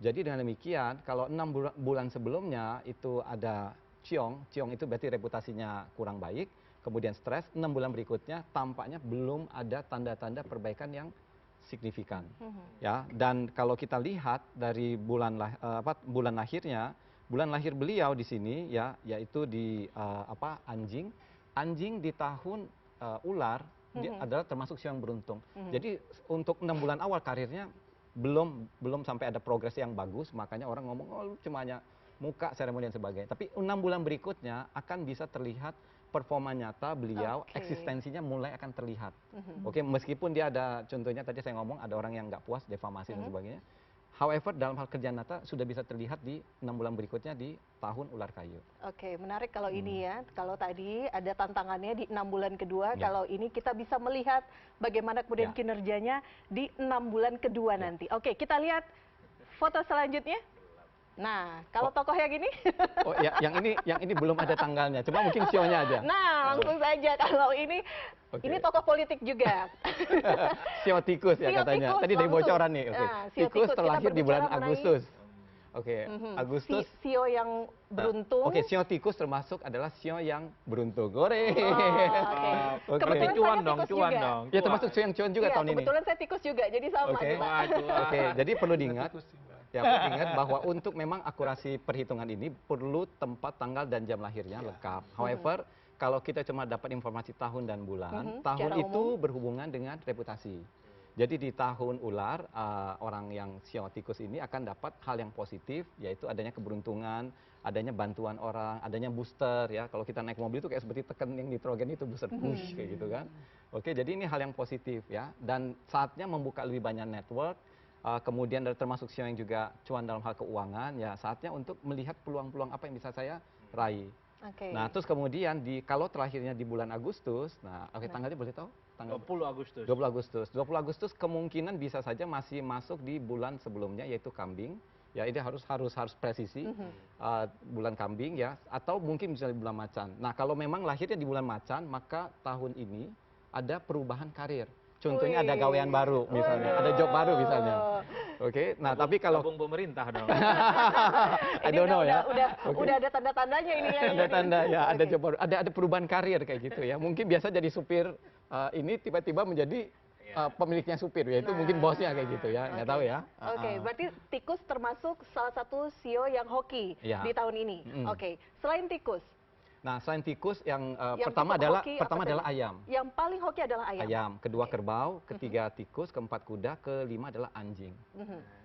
Jadi dengan demikian kalau 6 bulan sebelumnya itu ada ciong itu berarti reputasinya kurang baik, kemudian stres, 6 bulan berikutnya tampaknya belum ada tanda-tanda perbaikan yang signifikan. Ya, dan kalau kita lihat dari bulan lahirnya, bulan lahir beliau di sini ya, yaitu di anjing di tahun ular dia adalah termasuk sio yang beruntung. Jadi untuk 6 bulan awal karirnya belum sampai ada progres yang bagus, makanya orang ngomong oh lu cuma hanya muka, seremoni dan sebagainya. Tapi 6 bulan berikutnya akan bisa terlihat performa nyata beliau, eksistensinya mulai akan terlihat. Oke, meskipun dia ada contohnya tadi saya ngomong ada orang yang nggak puas, defamasi dan sebagainya. However, dalam hal kerja nyata sudah bisa terlihat di 6 bulan berikutnya di tahun ular kayu. Oke, menarik kalau ini ya. Kalau tadi ada tantangannya di 6 bulan kedua, Ya. kalau ini kita bisa melihat bagaimana kemudian Ya. kinerjanya di 6 bulan kedua nanti. Oke, kita lihat foto selanjutnya. Nah, kalau tokoh yang ini, Oh ya, yang ini belum ada tanggalnya, cuma mungkin sionya aja. nah langsung saja kalau ini tokoh politik juga. Sio tikus ya Sio katanya. tikus, Tadi dari langsung. bocoran nih. Oke. Nah, sio Tikus tikus, terlahir kita di bulan berbicara mengenai- Agustus. Oke, Agustus. Sio yang beruntung. Oke, sio tikus termasuk adalah sio yang beruntung. Gore. Oke. Oke. Kebetulan Cuan saya dong, tikus cuan juga. dong. Ya termasuk sio yang cuan juga Iya, tahun ini. kebetulan saya tikus juga, jadi sama. Oke. kita. Oke, jadi perlu diingat. Ya, perlu diingat bahwa untuk memang akurasi perhitungan ini perlu tempat, tanggal dan jam lahirnya lengkap. However, kalau kita cuma dapat informasi tahun dan bulan, tahun secara itu berhubungan dengan reputasi. Jadi di tahun ular, orang yang sio tikus ini akan dapat hal yang positif, yaitu adanya keberuntungan, adanya bantuan orang, adanya booster ya. Kalau kita naik mobil itu kayak seperti tekan yang nitrogen itu booster push kayak gitu kan. Oke, jadi ini hal yang positif ya. Dan saatnya membuka lebih banyak network. Kemudian termasuk sio yang juga cuan dalam hal keuangan ya, saatnya untuk melihat peluang-peluang apa yang bisa saya raih. Oke. Nah, terus kemudian kalau terakhirnya di bulan Agustus, tanggalnya boleh tahu? Tanggal 20 Agustus. 20 Agustus. 20 Agustus kemungkinan bisa saja masih masuk di bulan sebelumnya yaitu kambing. Ya, ini harus presisi. Bulan kambing ya, atau mungkin bisa di bulan macan. Nah, kalau memang lahirnya di bulan macan, maka tahun ini ada perubahan karir. Contohnya ada gawean baru misalnya, ada job baru misalnya. Oke, nah tapi kalau Gabung pemerintah dong. I don't know ya. Udah ada tanda-tandanya ini ya. Ada tanda ya, ada job baru, ada perubahan karir kayak gitu ya. Mungkin biasa jadi supir ini tiba-tiba menjadi pemiliknya supir ya, itu mungkin bosnya kayak gitu ya, nggak tahu ya. Oke, berarti tikus termasuk salah satu sio yang hoki Iya. di tahun ini. Oke, selain tikus, Nah, selain tikus yang yang pertama cukup adalah hoki apa tadi? ayam. Yang paling hoki adalah ayam. Ayam, kedua kerbau, ketiga tikus, keempat kuda, kelima adalah anjing.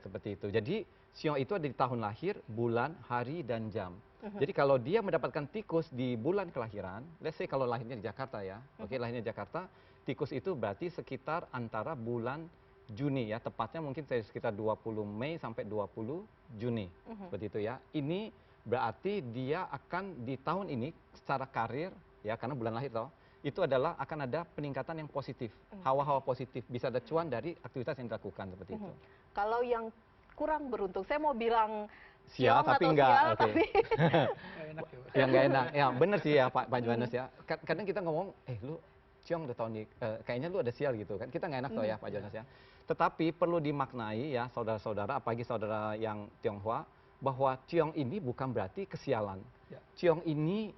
Seperti itu. Jadi sio itu ada di tahun lahir, bulan, hari, dan jam. Jadi kalau dia mendapatkan tikus di bulan kelahiran, let's say kalau lahirnya di Jakarta ya, oke, lahirnya di Jakarta, tikus itu berarti sekitar antara bulan Juni ya, tepatnya mungkin sekitar 20 Mei sampai 20 Juni. Seperti itu ya. Ini berarti dia akan di tahun ini secara karir ya, karena bulan lahir toh, itu adalah akan ada peningkatan yang positif, hawa-hawa positif, bisa ada cuan dari aktivitas yang dilakukan seperti itu. Kalau yang kurang beruntung, saya mau bilang Sial, siong tapi atau enggak, sial, oke. tapi Yang nggak enak, ya benar sih ya Pak Johannes ya. Kadang kita ngomong, lu ciong udah tahun ini, kayaknya lu ada sial gitu kan, kita nggak enak toh ya Pak Johannes ya. Tetapi perlu dimaknai ya saudara-saudara, apalagi saudara yang Tionghoa, bahwa ciong ini bukan berarti kesialan. Ciong ini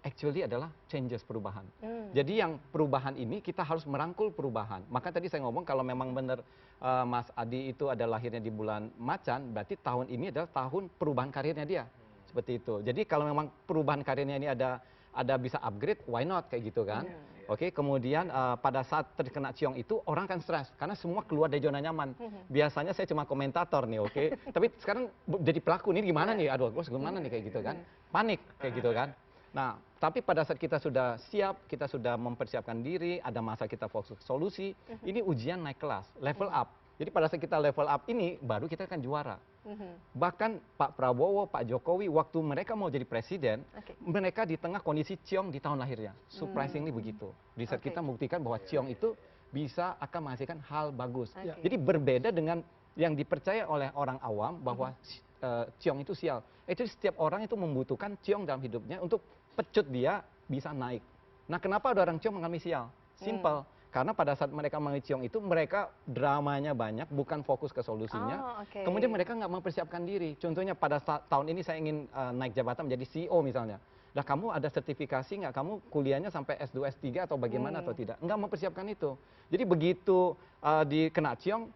actually adalah changes, perubahan. Jadi yang perubahan ini kita harus merangkul perubahan. Maka tadi saya ngomong kalau memang benar Mas Adi itu ada lahirnya di bulan Macan, berarti tahun ini adalah tahun perubahan karirnya dia. Seperti itu. Jadi kalau memang perubahan karirnya ini ada bisa upgrade, why not kayak gitu kan? Oke, kemudian pada saat terkena ciong itu orang kan stres karena semua keluar dari zona nyaman. Biasanya saya cuma komentator nih, oke. Tapi sekarang jadi pelaku nih gimana nih? Aduh, gue gimana nih kayak gitu kan? Panik kayak gitu kan? Nah, tapi pada saat kita sudah siap, kita sudah mempersiapkan diri, ada masa kita fokus ke solusi, ini ujian naik kelas, level up. Jadi pada saat kita level up ini, baru kita akan juara. Bahkan Pak Prabowo, Pak Jokowi, waktu mereka mau jadi presiden, mereka di tengah kondisi ciong di tahun lahirnya. Surprisingly begitu. Riset kita membuktikan bahwa ciong itu bisa akan menghasilkan hal bagus. Jadi berbeda dengan yang dipercaya oleh orang awam bahwa ciong itu sial. Itu setiap orang itu membutuhkan ciong dalam hidupnya untuk pecut dia bisa naik. Nah, kenapa ada orang ciong mengalami sial? Simple. Karena pada saat mereka mengalami ciong itu, mereka dramanya banyak, bukan fokus ke solusinya. Kemudian mereka nggak mempersiapkan diri. Contohnya pada tahun ini saya ingin naik jabatan menjadi CEO misalnya. Nah, kamu ada sertifikasi nggak? Kamu kuliahnya sampai S2, S3 atau bagaimana atau tidak? Nggak mempersiapkan itu. Jadi begitu dikena ciong,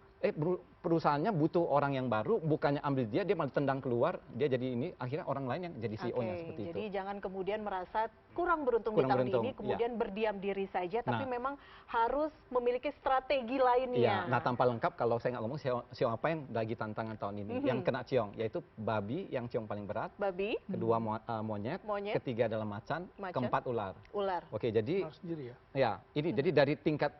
perusahaannya butuh orang yang baru, bukannya ambil dia malah tendang keluar, dia jadi ini, akhirnya orang lain yang jadi CEO-nya seperti itu. Jadi jangan kemudian merasa kurang beruntung di tahun ini, kemudian berdiam diri saja, tapi memang harus memiliki strategi lainnya. Iya, nah tanpa lengkap kalau saya nggak ngomong ciong apa yang lagi tantangan tahun ini, yang kena ciong, yaitu babi yang ciong paling berat, kedua monyet, ketiga adalah macan, keempat ular. Oke, jadi ini jadi dari tingkat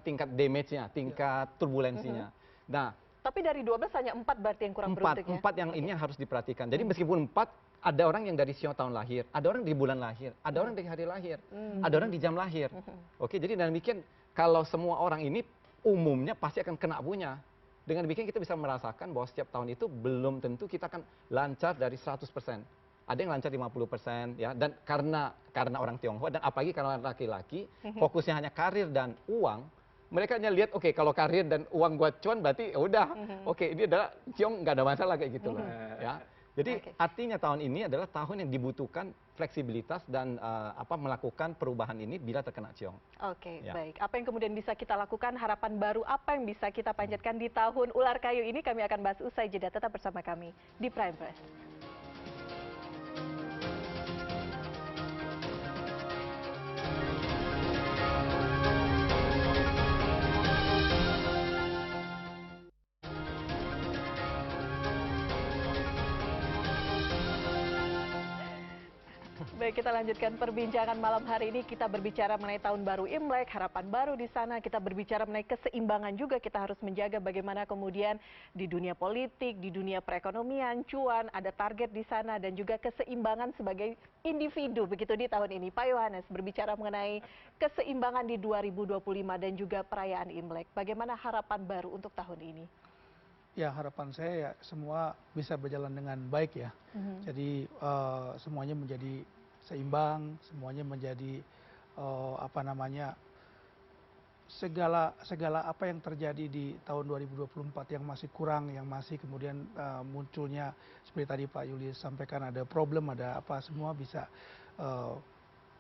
tingkat damage-nya, tingkat turbulensinya. Nah, tapi dari 12 hanya 4 berarti yang kurang beruntung ya? 4 yang ini yang harus diperhatikan. Jadi meskipun 4, ada orang yang dari siang tahun lahir, ada orang di bulan lahir, ada orang dari hari lahir, ada orang di jam lahir. Oke, jadi dengan demikian kalau semua orang ini umumnya pasti akan kena punya. Dengan demikian kita bisa merasakan bahwa setiap tahun itu belum tentu kita akan lancar dari 100%. Ada yang lancar 50% ya, dan karena orang Tionghoa dan apalagi karena laki-laki fokusnya hanya karir dan uang, mereka hanya lihat oke, kalau karir dan uang gua cuan berarti ya udah oke, ini adalah ciong, nggak ada masalah kayak gitu loh ya. Jadi artinya tahun ini adalah tahun yang dibutuhkan fleksibilitas dan melakukan perubahan ini bila terkena ciong. Baik. Apa yang kemudian bisa kita lakukan, harapan baru apa yang bisa kita panjatkan di tahun ular kayu ini, kami akan bahas usai jeda. Tetap bersama kami di Prime Press. Baik, kita lanjutkan perbincangan malam hari ini. Kita berbicara mengenai tahun baru Imlek, harapan baru di sana. Kita berbicara mengenai keseimbangan juga. Kita harus menjaga bagaimana kemudian di dunia politik, di dunia perekonomian, cuan, ada target di sana, dan juga keseimbangan sebagai individu begitu di tahun ini. Pak Yohanes, berbicara mengenai keseimbangan di 2025 dan juga perayaan Imlek. Bagaimana harapan baru untuk tahun ini? Ya, harapan saya ya semua bisa berjalan dengan baik ya. Jadi semuanya menjadi seimbang, semuanya menjadi segala apa yang terjadi di tahun 2024 yang masih kurang, yang masih kemudian munculnya seperti tadi Pak Julius sampaikan, ada problem, ada apa, semua bisa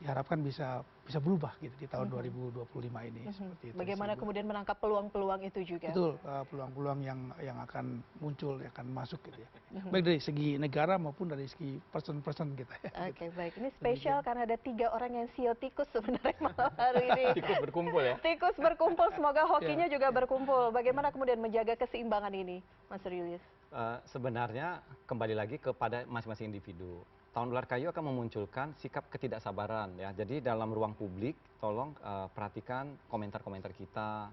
diharapkan bisa berubah gitu di tahun 2025 ini. Seperti itu. Bagaimana kemudian menangkap peluang-peluang itu juga? Betul, peluang-peluang yang akan muncul, yang akan masuk gitu ya. Baik dari segi negara maupun dari segi person-person kita ya. Oke, baik. Ini spesial karena ada 3 orang yang CEO tikus sebenarnya malam hari ini. Tikus berkumpul ya? Tikus berkumpul, semoga hokinya juga berkumpul. Bagaimana kemudian menjaga keseimbangan ini, Mas Julius? Sebenarnya kembali lagi kepada masing-masing individu. Tahun ular kayu akan memunculkan sikap ketidaksabaran ya. Jadi dalam ruang publik tolong perhatikan komentar-komentar kita,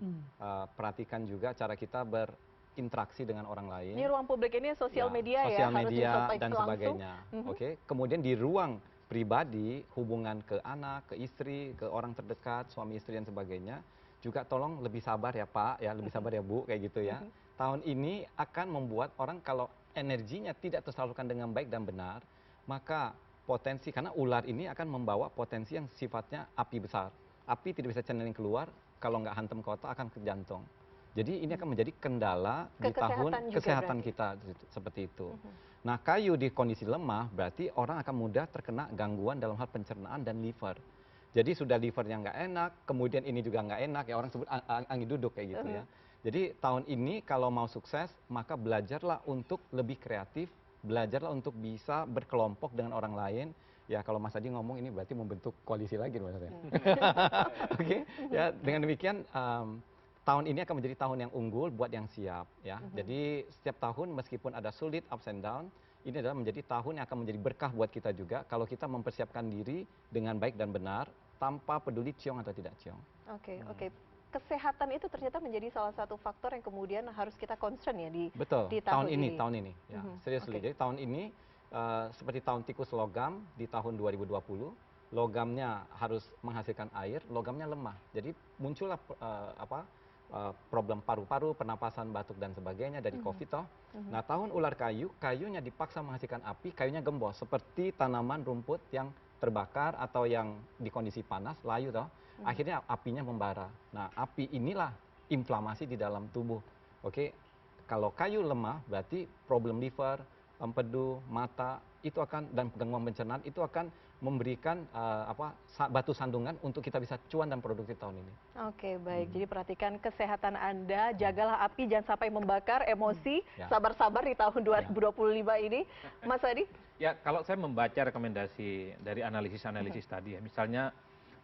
perhatikan juga cara kita berinteraksi dengan orang lain. Ini ruang publik ini sosial media ya, sosial media dan sebagainya. Oke. Kemudian di ruang pribadi, hubungan ke anak, ke istri, ke orang terdekat, suami istri dan sebagainya, juga tolong lebih sabar ya Pak, ya lebih sabar ya Bu, kayak gitu ya. Tahun ini akan membuat orang kalau energinya tidak tersalurkan dengan baik dan benar, maka potensi, karena ular ini akan membawa potensi yang sifatnya api besar. Api tidak bisa channeling keluar, kalau nggak hantam kota akan ke jantung. Jadi ini akan menjadi kendala di tahun Kesehatan juga kesehatan berarti. kita seperti itu. Nah, kayu di kondisi lemah berarti orang akan mudah terkena gangguan dalam hal pencernaan dan liver. Jadi sudah livernya nggak enak, kemudian ini juga nggak enak, ya orang sebut angin duduk kayak gitu ya. Jadi tahun ini kalau mau sukses, maka belajarlah untuk lebih kreatif, belajarlah untuk bisa berkelompok dengan orang lain. Ya kalau Mas Adi ngomong ini berarti membentuk koalisi lagi Mas Adi. Oke, ya dengan demikian tahun ini akan menjadi tahun yang unggul buat yang siap ya. Jadi setiap tahun meskipun ada sulit, ups and down, ini adalah menjadi tahun yang akan menjadi berkah buat kita juga kalau kita mempersiapkan diri dengan baik dan benar tanpa peduli ciong atau tidak ciong. Oke. Kesehatan itu ternyata menjadi salah satu faktor yang kemudian harus kita concern ya di Betul, di tahun ini ya. Seriously, Oke. jadi tahun ini seperti tahun tikus logam di tahun 2020, logamnya harus menghasilkan air, logamnya lemah. Jadi muncullah problem paru-paru, pernapasan, batuk dan sebagainya dari COVID toh. Nah, tahun ular kayu, kayunya dipaksa menghasilkan api, kayunya gembos seperti tanaman rumput yang terbakar atau yang di kondisi panas, layu toh. Akhirnya apinya membara. Nah, api inilah inflamasi di dalam tubuh. Oke. Kalau kayu lemah berarti problem liver, empedu, mata itu akan dan gangguan pencernaan itu akan memberikan batu sandungan untuk kita bisa cuan dan produktif tahun ini. Oke, baik. Jadi perhatikan kesehatan Anda, jagalah api, jangan sampai membakar emosi. Ya. Sabar-sabar di tahun 2025 ini. Mas Adi? Ya, kalau saya membaca rekomendasi dari analisis-analisis tadi ya, misalnya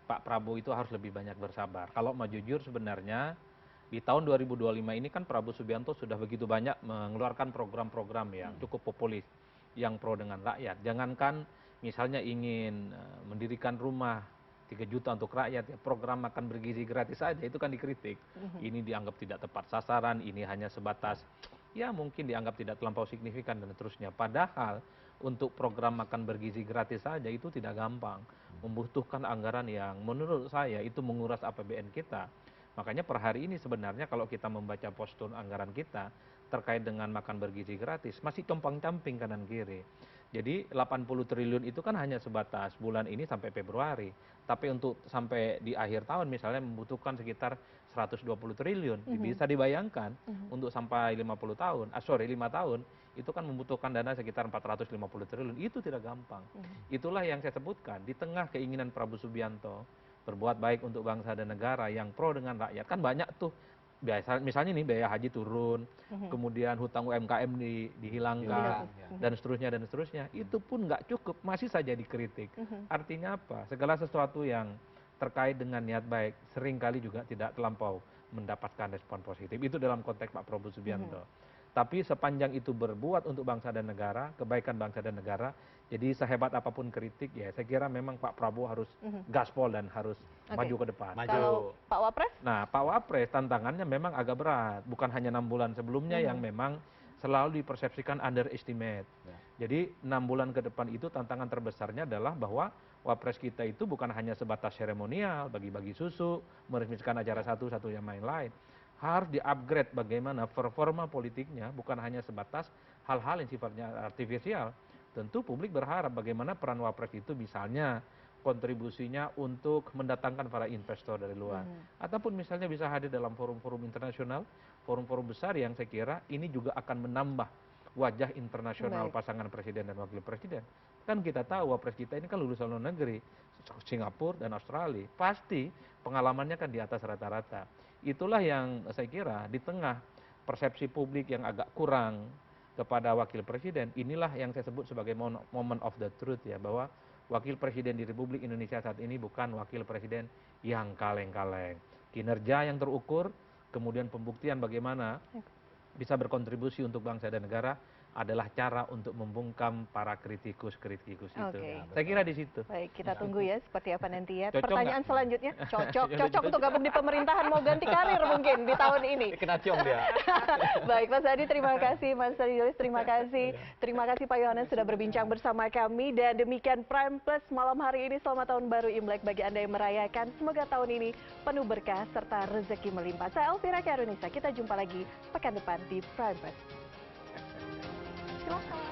Pak Prabowo itu harus lebih banyak bersabar. Kalau mau jujur sebenarnya di tahun 2025 ini kan Prabowo Subianto sudah begitu banyak mengeluarkan program-program yang cukup populis, yang pro dengan rakyat. Jangankan misalnya ingin mendirikan rumah 3 juta untuk rakyat, ya, program makan bergizi gratis saja itu kan dikritik. Ini dianggap tidak tepat sasaran, ini hanya sebatas, ya mungkin dianggap tidak terlampau signifikan dan seterusnya. Padahal untuk program makan bergizi gratis saja itu tidak gampang. Membutuhkan anggaran yang menurut saya itu menguras APBN kita. Makanya per hari ini sebenarnya kalau kita membaca postur anggaran kita terkait dengan makan bergizi gratis, masih compang-camping kanan kiri. Jadi 80 triliun itu kan hanya sebatas bulan ini sampai Februari. Tapi untuk sampai di akhir tahun misalnya membutuhkan sekitar 120 triliun. Bisa dibayangkan untuk sampai 5 tahun, itu kan membutuhkan dana sekitar 450 triliun. Itu tidak gampang. Itulah yang saya sebutkan, di tengah keinginan Prabowo Subianto berbuat baik untuk bangsa dan negara yang pro dengan rakyat. Kan banyak tuh, misalnya nih biaya haji turun, kemudian hutang UMKM dihilangkan, dan seterusnya. Itu pun nggak cukup, masih saja dikritik. Artinya apa? Segala sesuatu yang terkait dengan niat baik seringkali juga tidak terlampau mendapatkan respon positif. Itu dalam konteks Pak Prabowo Subianto. Tapi sepanjang itu berbuat untuk bangsa dan negara, kebaikan bangsa dan negara, jadi sehebat apapun kritik, ya saya kira memang Pak Prabowo harus gaspol dan harus maju ke depan. Kalau Pak Wapres? Nah, Pak Wapres tantangannya memang agak berat. Bukan hanya 6 bulan sebelumnya yang memang selalu dipersepsikan underestimate. Jadi 6 bulan ke depan itu tantangan terbesarnya adalah bahwa Wapres kita itu bukan hanya sebatas seremonial, bagi-bagi susu, meresmikan acara satu yang lain-lain. Harus di-upgrade bagaimana performa politiknya, bukan hanya sebatas hal-hal yang sifatnya artifisial. Tentu publik berharap bagaimana peran Wapres itu misalnya kontribusinya untuk mendatangkan para investor dari luar. Ataupun misalnya bisa hadir dalam forum-forum internasional, forum-forum besar yang saya kira ini juga akan menambah wajah internasional pasangan presiden dan wakil presiden. Kan kita tahu Wapres kita ini kan lulusan luar negeri, Singapura dan Australia. Pasti pengalamannya kan di atas rata-rata. Itulah yang saya kira di tengah persepsi publik yang agak kurang kepada wakil presiden, inilah yang saya sebut sebagai moment of the truth ya, bahwa wakil presiden di Republik Indonesia saat ini bukan wakil presiden yang kaleng-kaleng. Kinerja yang terukur, kemudian pembuktian bagaimana bisa berkontribusi untuk bangsa dan negara adalah cara untuk membungkam para kritikus-kritikus itu. Saya kira di situ. Baik, kita tunggu ya seperti apa nanti ya. Cocok Pertanyaan nggak? selanjutnya, cocok untuk gabung di pemerintahan, mau ganti karir mungkin di tahun ini. Kena ciong dia. Baik, Mas Adi terima kasih, Mas Adi terima kasih. Terima kasih Pak Yohanes sudah berbincang bersama kami, dan demikian Prime Plus malam hari ini. Selamat tahun baru Imlek bagi Anda yang merayakan. Semoga tahun ini penuh berkah serta rezeki melimpah. Saya Elvira Karunisa, kita jumpa lagi pekan depan di Prime Plus. Silakan.